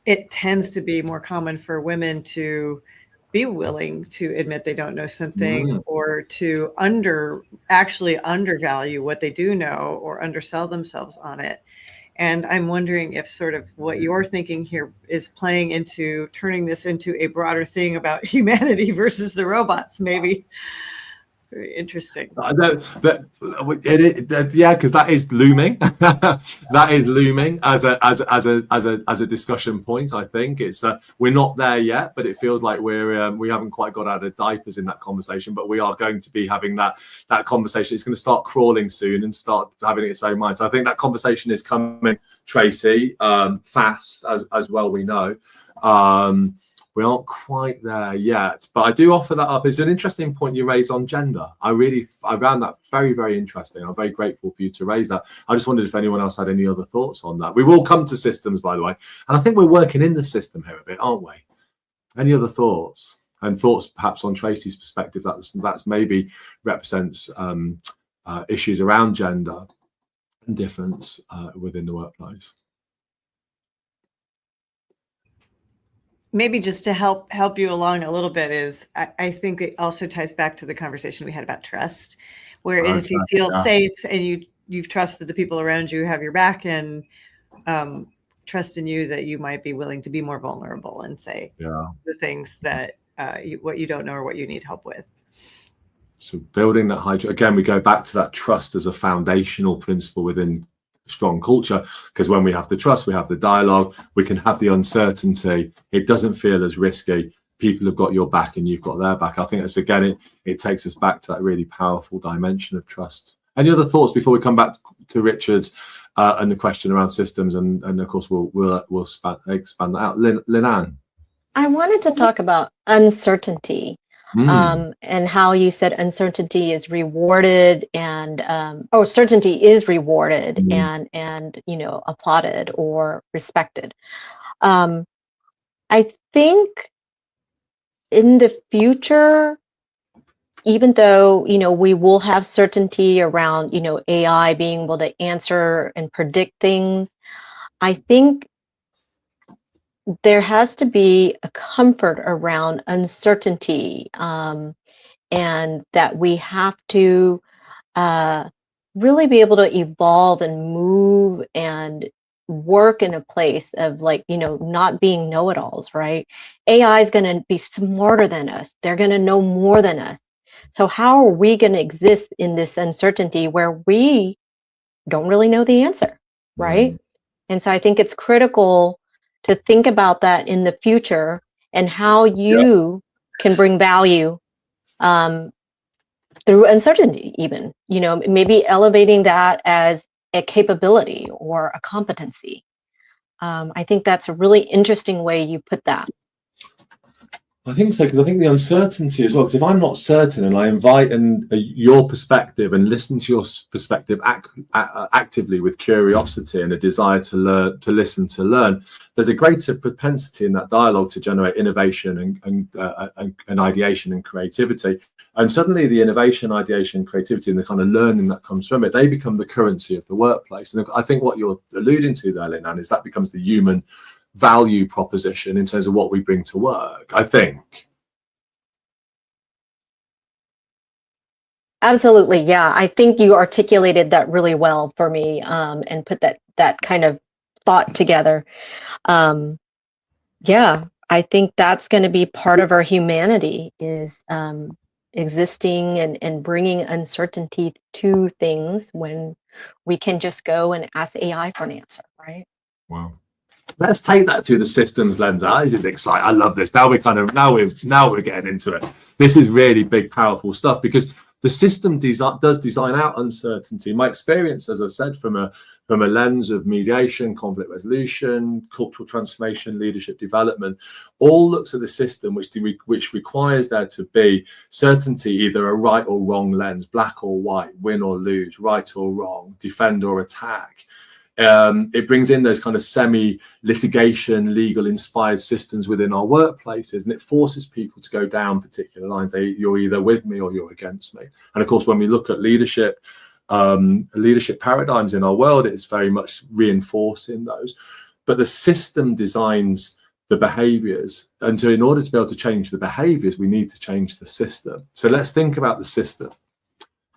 it tends to be more common for women to be willing to admit they don't know something or to actually undervalue what they do know or undersell themselves on it. And I'm wondering if sort of what you're thinking here is playing into turning this into a broader thing about humanity versus the robots, maybe. Very interesting. Yeah, because that is looming. That is looming as a discussion point. I think it's we're not there yet, but it feels like we haven't quite got out of diapers in that conversation. But we are going to be having that conversation. It's going to start crawling soon and start having its own mind. So I think that conversation is coming, Tracy, fast as well. We know. We aren't quite there yet, but I do offer that up. It's an interesting point you raised on gender. I found that very, very interesting. I'm very grateful for you to raise that. I just wondered if anyone else had any other thoughts on that. We will come to systems, by the way, and I think we're working in the system here a bit, aren't we? Any other thoughts? And thoughts perhaps on Tracy's perspective that's maybe represents issues around gender and difference within the workplace. Maybe just to help you along a little bit is I think it also ties back to the conversation we had about trust, where if you feel safe and you've trusted the people around you have your back and trust in you that you might be willing to be more vulnerable and say the things that what you don't know or what you need help with. So building that again, we go back to that trust as a foundational principle within strong culture, because when we have the trust, we have the dialogue, we can have the uncertainty, it doesn't feel as risky, people have got your back and you've got their back. I think that's, again, it takes us back to that really powerful dimension of trust. Any other thoughts before we come back to Richard and the question around systems, and of course we'll expand that out. Lynn-Ann? I wanted to talk about uncertainty. And how you said uncertainty is rewarded and certainty is rewarded and applauded or respected. I think in the future, even though we will have certainty around AI being able to answer and predict things, I think there has to be a comfort around uncertainty, and that we have to really be able to evolve and move and work in a place of, like, not being know-it-alls, right? AI is going to be smarter than us. They're going to know more than us. So how are we going to exist in this uncertainty where we don't really know the answer, right? And so I think it's critical to think about that in the future and how you can bring value through uncertainty, even, maybe elevating that as a capability or a competency. I think that's a really interesting way you put that. I think so, because I think the uncertainty as well, because if I'm not certain and I invite your perspective and listen to your perspective actively with curiosity and a desire to learn, to listen, to learn, there's a greater propensity in that dialogue to generate innovation and ideation and creativity. And suddenly the innovation, ideation, creativity, and the kind of learning that comes from it, they become the currency of the workplace. And I think what you're alluding to there, Lin-An, is that becomes the human value proposition in terms of what we bring to work, I think. Absolutely. Yeah. I think you articulated that really well for me, and put that kind of thought together. Yeah, I think that's going to be part of our humanity, is existing and bringing uncertainty to things when we can just go and ask AI for an answer, right? Wow. Let's take that through the systems lens. This is exciting. I love this. Now we're getting into it. This is really big, powerful stuff, because the system does design out uncertainty. My experience, as I said, from a lens of mediation, conflict resolution, cultural transformation, leadership development, all looks at the system which requires there to be certainty, either a right or wrong lens, black or white, win or lose, right or wrong, defend or attack. It brings in those kind of semi-litigation, legal-inspired systems within our workplaces, and it forces people to go down particular lines. You're either with me or you're against me. And of course, when we look at leadership paradigms in our world, it's very much reinforcing those. But the system designs the behaviors, and in order to be able to change the behaviors, we need to change the system. So let's think about the system.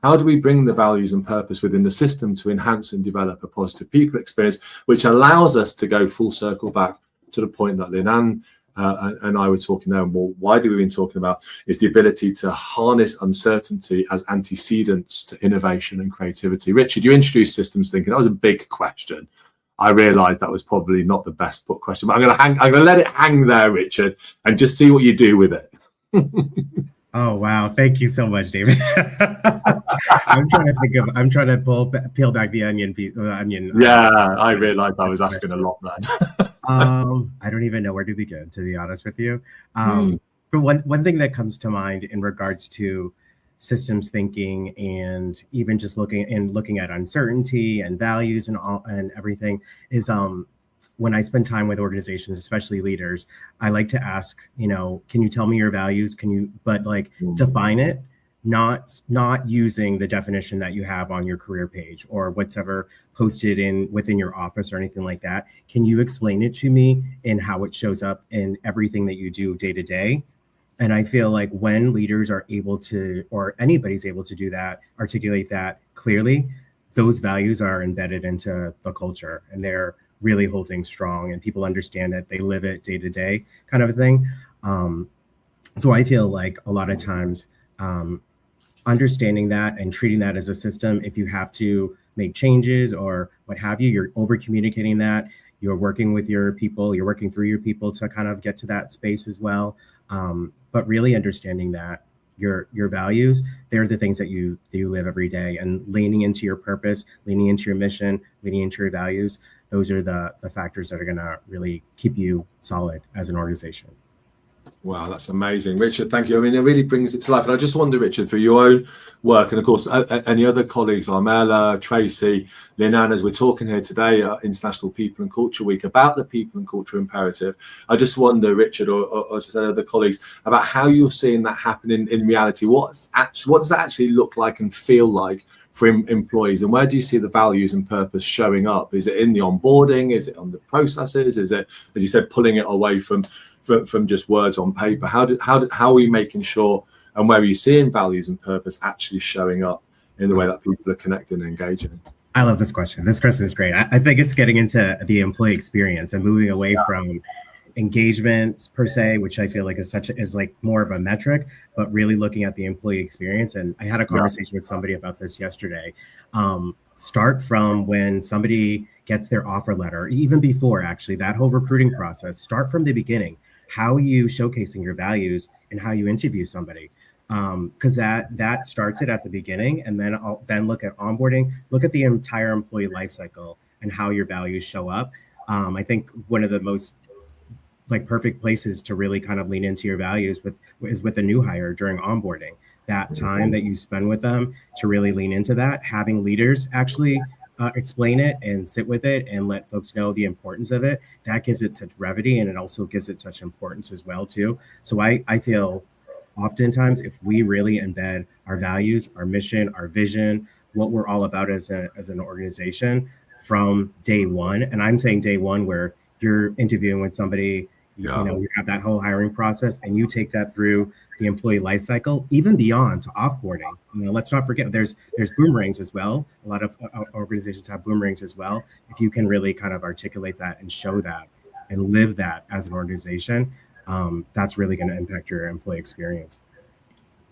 How do we bring the values and purpose within the system to enhance and develop a positive people experience, which allows us to go full circle back to the point that Lin-An and I were talking there, and more widely we've been talking about, is the ability to harness uncertainty as antecedents to innovation and creativity. Richard, you introduced systems thinking. That was a big question. I realised that was probably not the best put question, but I'm going to let it hang there, Richard, and just see what you do with it. Oh, wow. Thank you so much, David. I'm trying to peel back the onion. Yeah, I realized I was asking a lot then. I don't even know where to begin, to be honest with you. But one thing that comes to mind in regards to systems thinking, and even just looking at uncertainty and values and everything, is when I spend time with organizations, especially leaders, I like to ask, can you tell me your values? But define it, not using the definition that you have on your career page or what's ever posted within your office or anything like that. Can you explain it to me in how it shows up in everything that you do day to day? And I feel like when leaders are able to, or anybody's able to do that, articulate that clearly, those values are embedded into the culture, and they're really holding strong, and people understand it, they live it day to day, kind of a thing. So I feel like a lot of times understanding that and treating that as a system, if you have to make changes or what have you, you're over communicating that, you're working with your people, you're working through your people to kind of get to that space as well. But really understanding that your values, they're the things that you live every day, and leaning into your purpose, leaning into your mission, leaning into your values. Those are the factors that are going to really keep you solid as an organization. Wow, that's amazing, Richard. Thank you. I mean, it really brings it to life. And I just wonder, Richard, for your own work, and of course, any other colleagues, Armella, Tracy, Lin-An, as we're talking here today at International People and Culture Week about the people and culture imperative. I just wonder, Richard, or as I said, other colleagues, about how you're seeing that happen in reality. What does that actually look like and feel like for employees, and where do you see the values and purpose showing up? Is it in the onboarding? Is it on the processes? Is it, as you said, pulling it away from just words on paper? How are we making sure, and where are you seeing values and purpose actually showing up in the way that people are connecting and engaging? I love this question. This question is great. I think it's getting into the employee experience and moving away from engagement per se, which I feel like is like more of a metric, but really looking at the employee experience. And I had a conversation with somebody about this yesterday. Start from when somebody gets their offer letter, even before actually that whole recruiting process. Start from the beginning. How are you showcasing your values and how you interview somebody? Because that starts it at the beginning, and then look at onboarding, look at the entire employee life cycle and how your values show up. I think one of the most like perfect places to really kind of lean into your values is with a new hire during onboarding. That time that you spend with them to really lean into that, having leaders actually explain it and sit with it and let folks know the importance of it. That gives it such brevity, and it also gives it such importance as well too. So I feel oftentimes if we really embed our values, our mission, our vision, what we're all about as an organization from day one, and I'm saying day one where you're interviewing with somebody, you know, you have that whole hiring process and you take that through the employee life cycle, even beyond to offboarding. You know, let's not forget there's boomerangs as well. A lot of organizations have boomerangs as well. If you can really kind of articulate that and show that and live that as an organization, that's really going to impact your employee experience.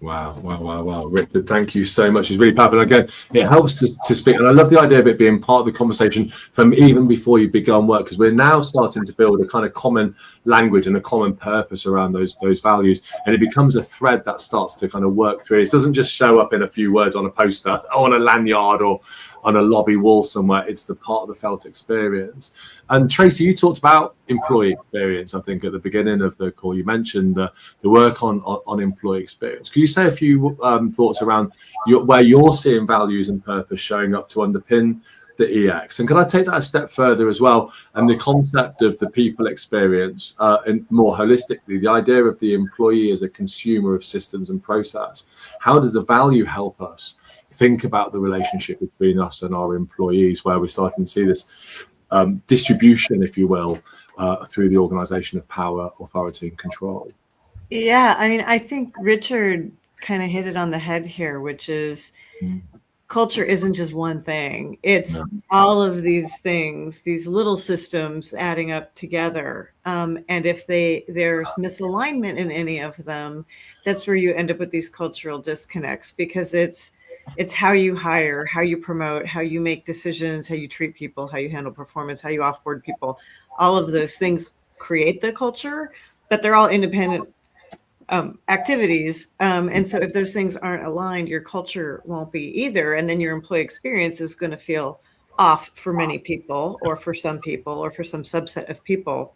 Wow. Richard, thank you so much. It's really powerful. Again, it helps to speak. And I love the idea of it being part of the conversation from even before you begun work, because we're now starting to build a kind of common language and a common purpose around those values. And it becomes a thread that starts to kind of work through. It doesn't just show up in a few words on a poster, or on a lanyard, or on a lobby wall somewhere. It's the part of the felt experience. And Tracy, you talked about employee experience, I think, at the beginning of the call. You mentioned the work on employee experience. Can you say a few thoughts around where you're seeing values and purpose showing up to underpin the EX? And can I take that a step further as well, and the concept of the people experience, and more holistically, the idea of the employee as a consumer of systems and process? How does the value help us think about the relationship between us and our employees, where we're starting to see this distribution, if you will, through the organization of power, authority, and control? Yeah, I mean, I think Richard kind of hit it on the head here, which is culture isn't just one thing. It's all of these things, these little systems adding up together. And if there's misalignment in any of them, that's where you end up with these cultural disconnects, because it's how you hire, how you promote, how you make decisions, how you treat people, how you handle performance, how you offboard people. All of those things create the culture, but they're all independent activities. And so if those things aren't aligned, your culture won't be either. And then your employee experience is going to feel off for many people, or for some people, or for some subset of people.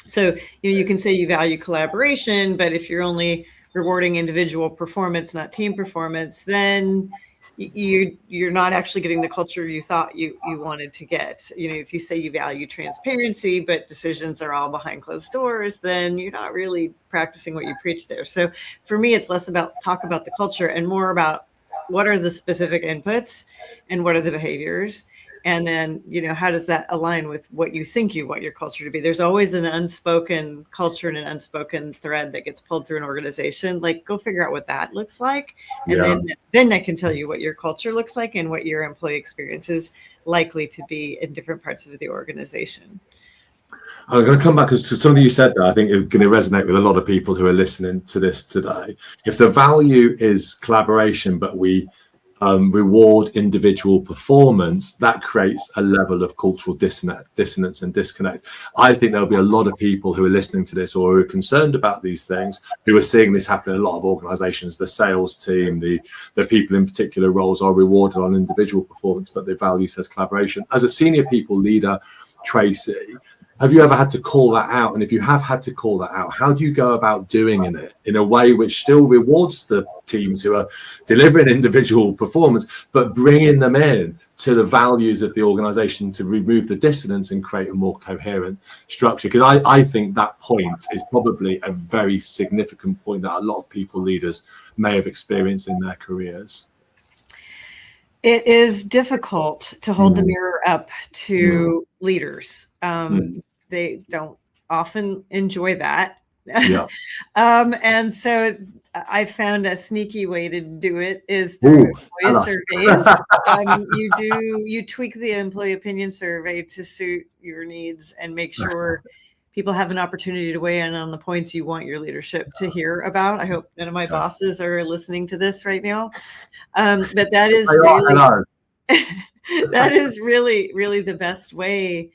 So, you can say you value collaboration, but if you're only rewarding individual performance, not team performance, then you're not actually getting the culture you thought you wanted to get. If you say you value transparency, but decisions are all behind closed doors, then you're not really practicing what you preach there. So for me, it's less about talk about the culture and more about what are the specific inputs and what are the behaviors. And then, how does that align with what you think you want your culture to be? There's always an unspoken culture and an unspoken thread that gets pulled through an organization. Like, go figure out what that looks like. And then that can tell you what your culture looks like and what your employee experience is likely to be in different parts of the organization. I'm going to come back to something you said that I think is going to resonate with a lot of people who are listening to this today. If the value is collaboration, but we reward individual performance, that creates a level of cultural dissonance and disconnect. I think there'll be a lot of people who are listening to this or who are concerned about these things, who are seeing this happen in a lot of organizations. The sales team, the people in particular roles are rewarded on individual performance, but their value says collaboration. As a senior people leader, Tracy, have you ever had to call that out? And if you have had to call that out, how do you go about doing it in a way which still rewards the teams who are delivering individual performance, but bringing them in to the values of the organization to remove the dissonance and create a more coherent structure? Because I think that point is probably a very significant point that a lot of people leaders may have experienced in their careers. It is difficult to hold the mirror up to leaders. They don't often enjoy that. Yeah. And so I found a sneaky way to do it is through employee surveys. You tweak the employee opinion survey to suit your needs and make sure people have an opportunity to weigh in on the points you want your leadership to hear about. I hope none of my bosses are listening to this right now. But that is that is really the best way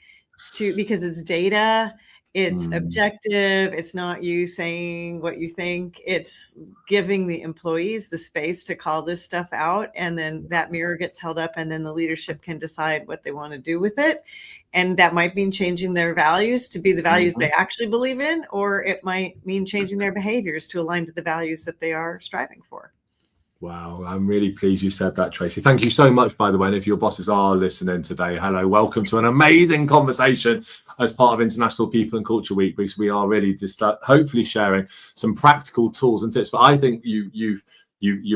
to, because it's data, it's objective, it's not you saying what you think, it's giving the employees the space to call this stuff out, and then that mirror gets held up, and then the leadership can decide what they want to do with it. And that might mean changing their values to be the values they actually believe in, or it might mean changing their behaviors to align to the values that they are striving for. Wow, I'm really pleased you said that, Tracy. Thank you so much, by the way. And if your bosses are listening today, hello, welcome to an amazing conversation as part of International People and Culture Week, because we are really just hopefully sharing some practical tools and tips. But I think you've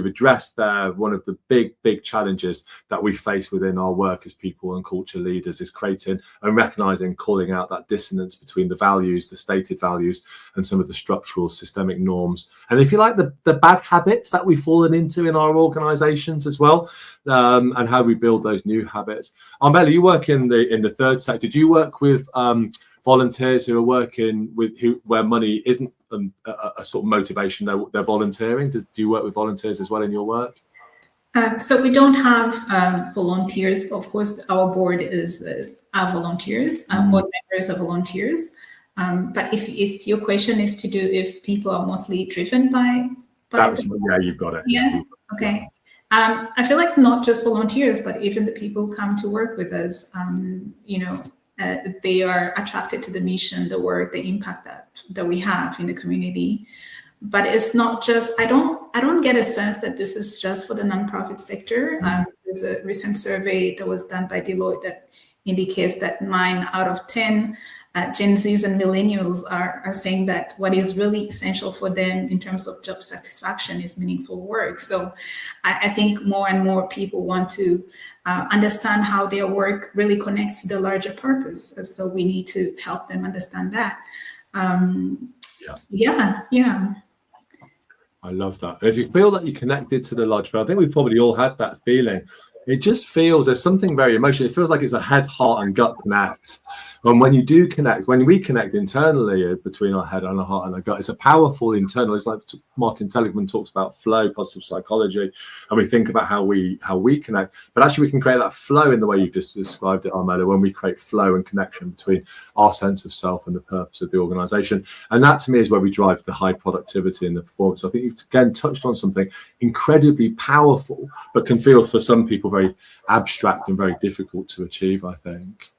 addressed one of the big challenges that we face within our work as people and culture leaders is creating and recognizing, calling out that dissonance between the values, the stated values, and some of the structural systemic norms. And if you like, the bad habits that we've fallen into in our organizations as well, and how we build those new habits. Armella, you work in the third sector. Do you work with volunteers who are working with where money isn't a sort of motivation, they're volunteering? Do you work with volunteers as well in your work? So we don't have volunteers. Of course, our board is our volunteers, board members are volunteers. But if your question is to do if people are mostly driven by yeah, you've got it. Yeah. Okay. I feel like not just volunteers, but even the people who come to work with us, they are attracted to the mission, the work, the impact that we have in the community. But it's not just, I don't get a sense that this is just for the nonprofit sector. There's a recent survey that was done by Deloitte that indicates that 9 out of 10 Gen Zs and millennials are saying that what is really essential for them in terms of job satisfaction is meaningful work. So I think more and more people want to understand how their work really connects to the larger purpose. So we need to help them understand that. Yeah. I love that. If you feel that you're connected to the larger purpose, I think we've probably all had that feeling. It just feels there's something very emotional. It feels like it's a head, heart, and gut connect. And when you do connect, when we connect internally between our head and our heart and our gut, it's a powerful internal. It's like Martin Seligman talks about flow, positive psychology, and we think about how we connect. But actually, we can create that flow in the way you've just described it, Armella, when we create flow and connection between our sense of self and the purpose of the organization. And that, to me, is where we drive the high productivity and the performance. I think you've again touched on something incredibly powerful, but can feel for some people very abstract and very difficult to achieve, I think.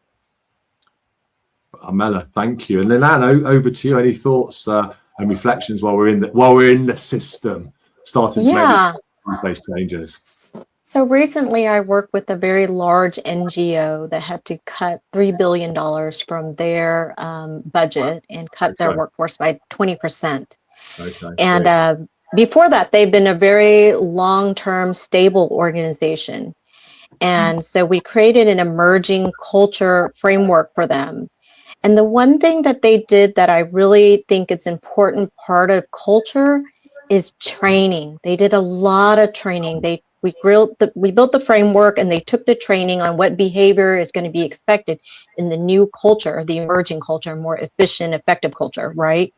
Armella, thank you. And Lenan, over to you. Any thoughts and reflections while we're in the system, starting to make place changes? So recently, I worked with a very large NGO that had to cut $3 billion from their budget and cut their workforce by 20%. Okay. And before that, they've been a very long-term, stable organization. And so we created an emerging culture framework for them. And the one thing that they did that I really think is an important part of culture is training. They did a lot of training. We built the framework, and they took the training on what behavior is going to be expected in the new culture, the emerging culture, more efficient, effective culture, right?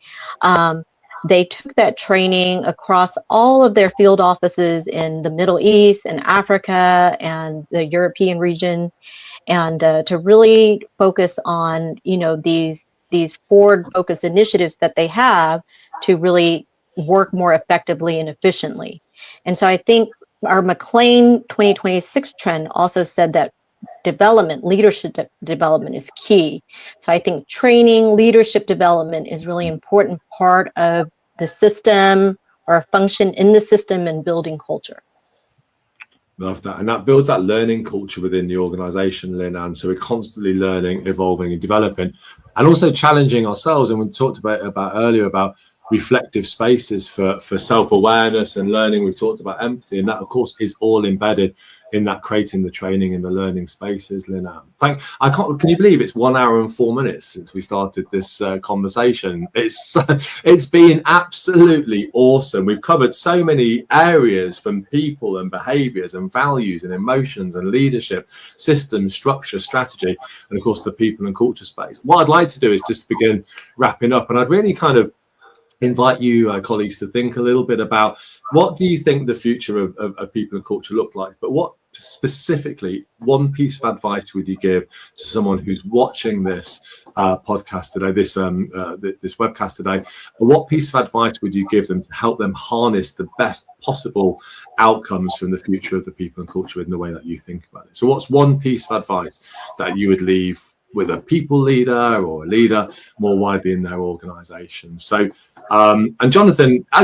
They took that training across all of their field offices in the Middle East and Africa and the European region, and to really focus on, these forward-focused initiatives that they have to really work more effectively and efficiently. And so I think our McLean 2026 trend also said that leadership development is key. So I think training, leadership development is really important part of the system or a function in the system and building culture. Love that. And that builds that learning culture within the organization, Lenan. So we're constantly learning, evolving, and developing, and also challenging ourselves. And we talked about earlier about reflective spaces for self-awareness and learning. We've talked about empathy, and that, of course, is all embedded in that creating the training and the learning spaces. Lynn, can you believe it's 1 hour and 4 minutes since we started this conversation? It's been absolutely awesome. We've covered so many areas, from people and behaviors and values and emotions and leadership, systems, structure, strategy, and of course the people and culture space. What I'd like to do is just begin wrapping up, and I'd really kind of invite you, colleagues, to think a little bit about what do you think the future of people and culture look like, but what specifically one piece of advice would you give to someone who's watching this podcast today, this webcast today? What piece of advice would you give them to help them harness the best possible outcomes from the future of the people and culture in the way that you think about it? So what's one piece of advice that you would leave with a people leader or a leader more widely in their organization? So and Jonathan, I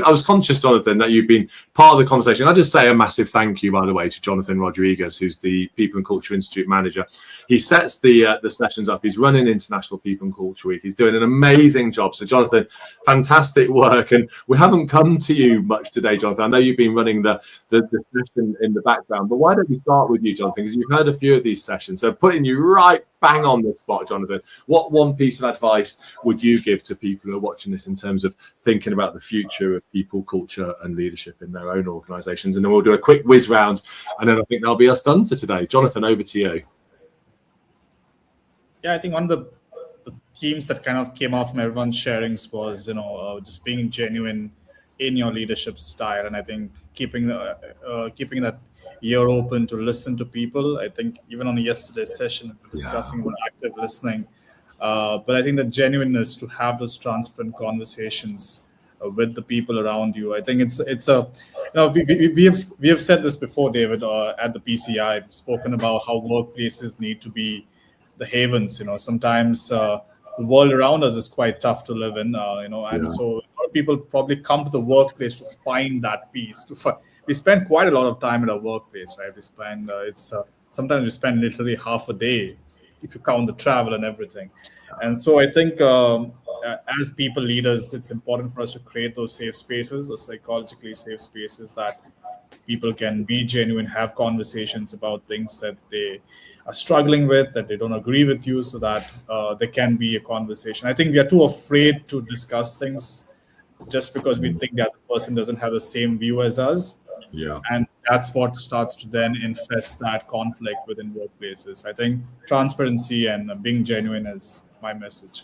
was conscious, Jonathan, that you've been part of the conversation. I'll just say a massive thank you, by the way, to Jonathan Rodriguez, who's the People and Culture Institute manager. He sets the sessions up. He's running International People and Culture Week. He's doing an amazing job. So, Jonathan, fantastic work. And we haven't come to you much today, Jonathan. I know you've been running the session in the background, but why don't we start with you, Jonathan, because you've heard a few of these sessions. So putting you right bang on the spot, Jonathan, what one piece of advice would you give to people who are watching this in terms of thinking about the future of people, culture and leadership in their own organizations? And then we'll do a quick whiz round, and then I think that'll be us done for today. Jonathan, over to you. Yeah, I think one of the themes that kind of came off from everyone's sharings was, just being genuine in your leadership style. And I think keeping that ear open to listen to people. I think even on yesterday's session, we were discussing about active listening. But I think the genuineness to have those transparent conversations with the people around you. I think it's a, we have said this before, David, at the PCI, spoken about how workplaces need to be the havens. Sometimes the world around us is quite tough to live in, and so a lot of people probably come to the workplace to find that peace. We spend quite a lot of time at our workplace, right? We spend sometimes we spend literally half a day if you count the travel and everything. And so I think as people leaders, it's important for us to create those safe spaces, those psychologically safe spaces that people can be genuine, have conversations about things that they are struggling with, that they don't agree with you, so that there can be a conversation. I think we are too afraid to discuss things just because we think the other person doesn't have the same view as us. Yeah. And that's what starts to then infest that conflict within workplaces. I think transparency and being genuine is my message.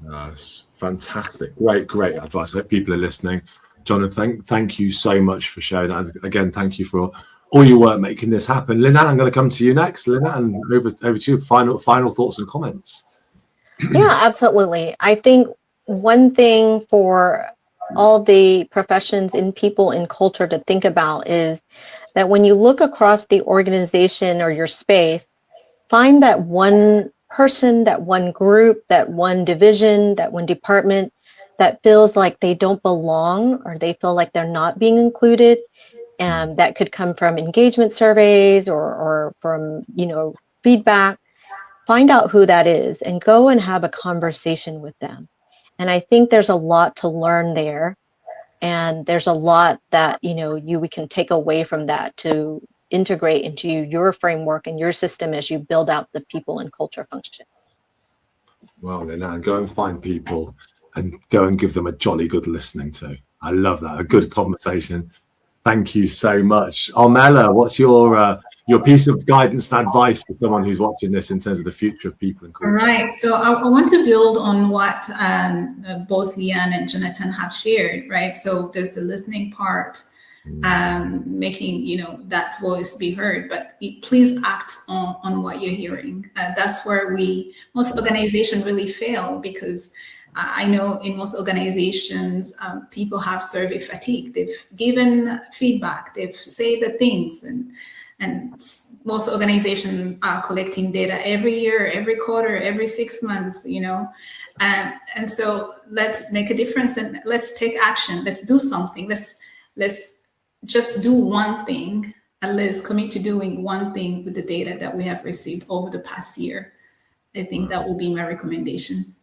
That's fantastic. Great advice. I hope people are listening. Jonathan, thank you so much for sharing that. Again, thank you for all your work making this happen. Lynette, I'm going to come to you next. Lynette, and over to you. Final thoughts and comments. Yeah, absolutely. I think one thing for all the professions in people and culture to think about is that when you look across the organization or your space, find that one person, that one group, that one division, that one department that feels like they don't belong or they feel like they're not being included. And that could come from engagement surveys or from, feedback. Find out who that is and go and have a conversation with them. And I think there's a lot to learn there. And there's a lot that, we can take away from that to integrate into your framework and your system as you build out the people and culture function. Well, then go and find people and go and give them a jolly good listening to. I love that. A good conversation. Thank you so much. Armella, what's your piece of guidance and advice for someone who's watching this in terms of the future of people and culture? All right. So I want to build on what both Leanne and Jonathan have shared, right? So there's the listening part, making, that voice be heard, but please act on what you're hearing. That's where most organizations really fail, because I know in most organizations, people have survey fatigue. They've given feedback, they've said the things, and most organizations are collecting data every year, every quarter, every 6 months, and so let's make a difference and let's take action. Let's do something. Let's just do one thing, and let's commit to doing one thing with the data that we have received over the past year. I think that will be my recommendation.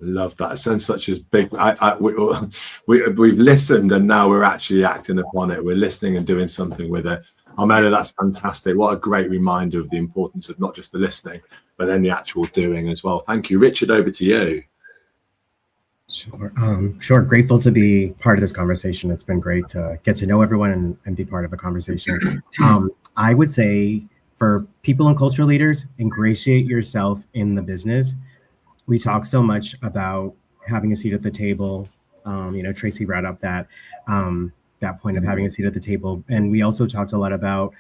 Love that. It sounds such as big. We've listened and now we're actually acting upon it. We're listening and doing something with it. Armella, that's fantastic. What a great reminder of the importance of not just the listening, but then the actual doing as well. Thank you. Richard, over to you. Sure. Grateful to be part of this conversation. It's been great to get to know everyone and be part of a conversation. I would say for people and culture leaders, ingratiate yourself in the business. We talk so much about having a seat at the table. Tracy brought up that point of having a seat at the table. And we also talked a lot about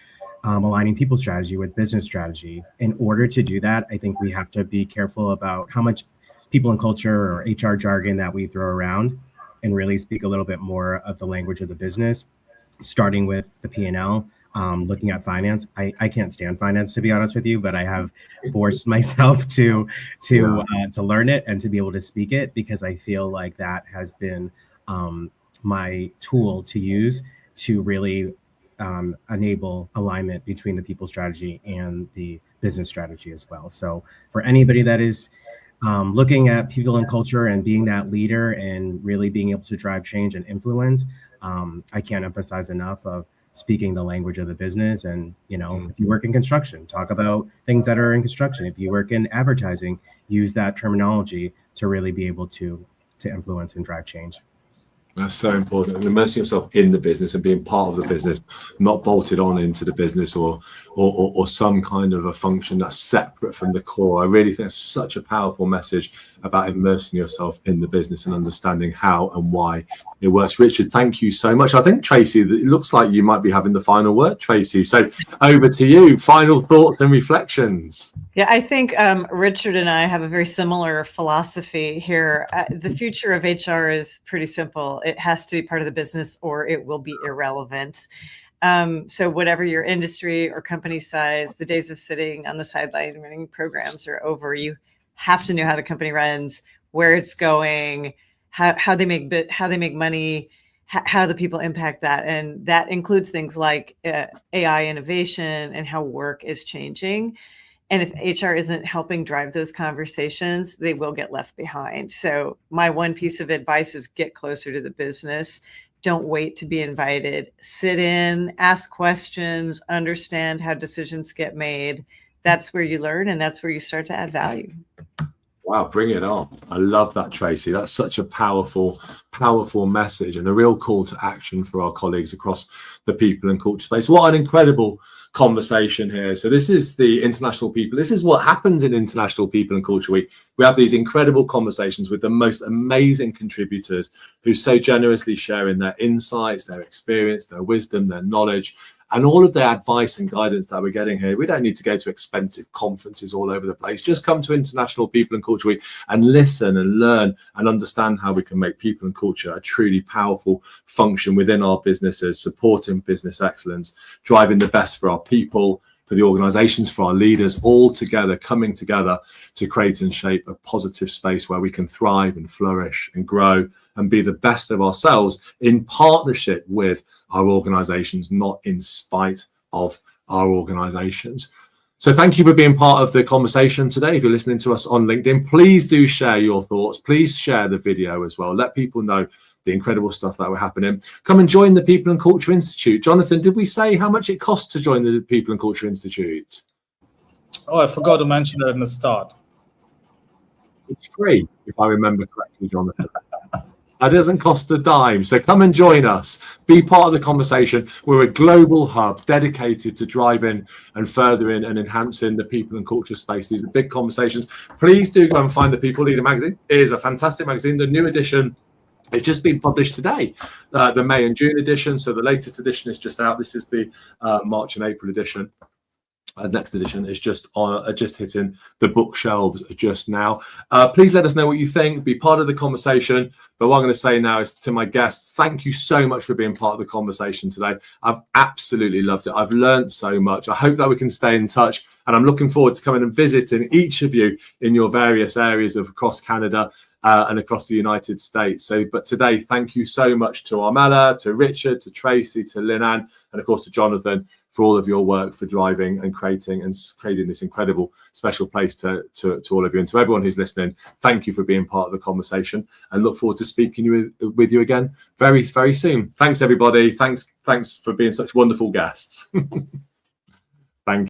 aligning people strategy with business strategy. In order to do that, I think we have to be careful about how much people and culture or HR jargon that we throw around and really speak a little bit more of the language of the business, starting with the P&L, looking at finance. I can't stand finance, to be honest with you, but I have forced myself to learn it and to be able to speak it, because I feel like that has been my tool to use to really enable alignment between the people strategy and the business strategy as well. So for anybody that is looking at people and culture and being that leader and really being able to drive change and influence, I can't emphasize enough of speaking the language of the business. And, if you work in construction, talk about things that are in construction. If you work in advertising, use that terminology to really be able to influence and drive change. That's so important. And immersing yourself in the business and being part of the business, not bolted on into the business or some kind of a function that's separate from the core. I really think it's such a powerful message about immersing yourself in the business and understanding how and why it works. Richard, thank you so much. I think, Tracy, it looks like you might be having the final word, Tracy. So over to you. Final thoughts and reflections. Yeah, I think Richard and I have a very similar philosophy here. The future of HR is pretty simple. It has to be part of the business or it will be irrelevant. So whatever your industry or company size, the days of sitting on the sideline running programs are over. You have to know how the company runs, where it's going, how they make money, how the people impact that. And that includes things like AI innovation and how work is changing. And if HR isn't helping drive those conversations, they will get left behind. So my one piece of advice is get closer to the business. Don't wait to be invited. Sit in, ask questions, understand how decisions get made. That's where you learn, and that's where you start to add value. Wow, bring it on. I love that, Tracy. That's such a powerful message and a real call to action for our colleagues across the people and culture space. What an incredible conversation here. So this is the International People. This is what happens in International People and Culture Week. We have these incredible conversations with the most amazing contributors who so generously share in their insights, their experience, their wisdom, their knowledge, and all of the advice and guidance that we're getting here. We don't need to go to expensive conferences all over the place. Just come to International People and Culture Week and listen and learn and understand how we can make people and culture a truly powerful function within our businesses, supporting business excellence, driving the best for our people, for the organizations, for our leaders, all together, coming together to create and shape a positive space where we can thrive and flourish and grow and be the best of ourselves in partnership with our organizations, not in spite of our organizations. So thank you for being part of the conversation today. If you're listening to us on LinkedIn, please do share your thoughts. Please share the video as well. Let people know the incredible stuff that we're happening. Come and join the People and Culture Institute. Jonathan, did we say how much it costs to join the People and Culture Institute? Oh, I forgot to mention that in the start. It's free, if I remember correctly, Jonathan. That doesn't cost a dime. So come and join us. Be part of the conversation. We're a global hub dedicated to driving and furthering and enhancing the people and culture space. These are big conversations. Please do go and find the People Leader magazine. It is a fantastic magazine. The new edition, it's just been published today, the May and June edition. So the latest edition is just out. This is the March and April edition. Next edition is just hitting the bookshelves just now. Please let us know what you think. Be part of the conversation. But what I'm going to say now is to my guests, thank you so much for being part of the conversation today. I've absolutely loved it. I've learned so much. I hope that we can stay in touch. And I'm looking forward to coming and visiting each of you in your various areas of across Canada and across the United States. But today, thank you so much to Armella, to Richard, to Tracy, to Lynn Ann, and of course to Jonathan for all of your work, for driving and creating this incredible special place to all of you. And to everyone who's listening, thank you for being part of the conversation, and look forward to speaking with you again very, very soon. Thanks, everybody. Thanks for being such wonderful guests.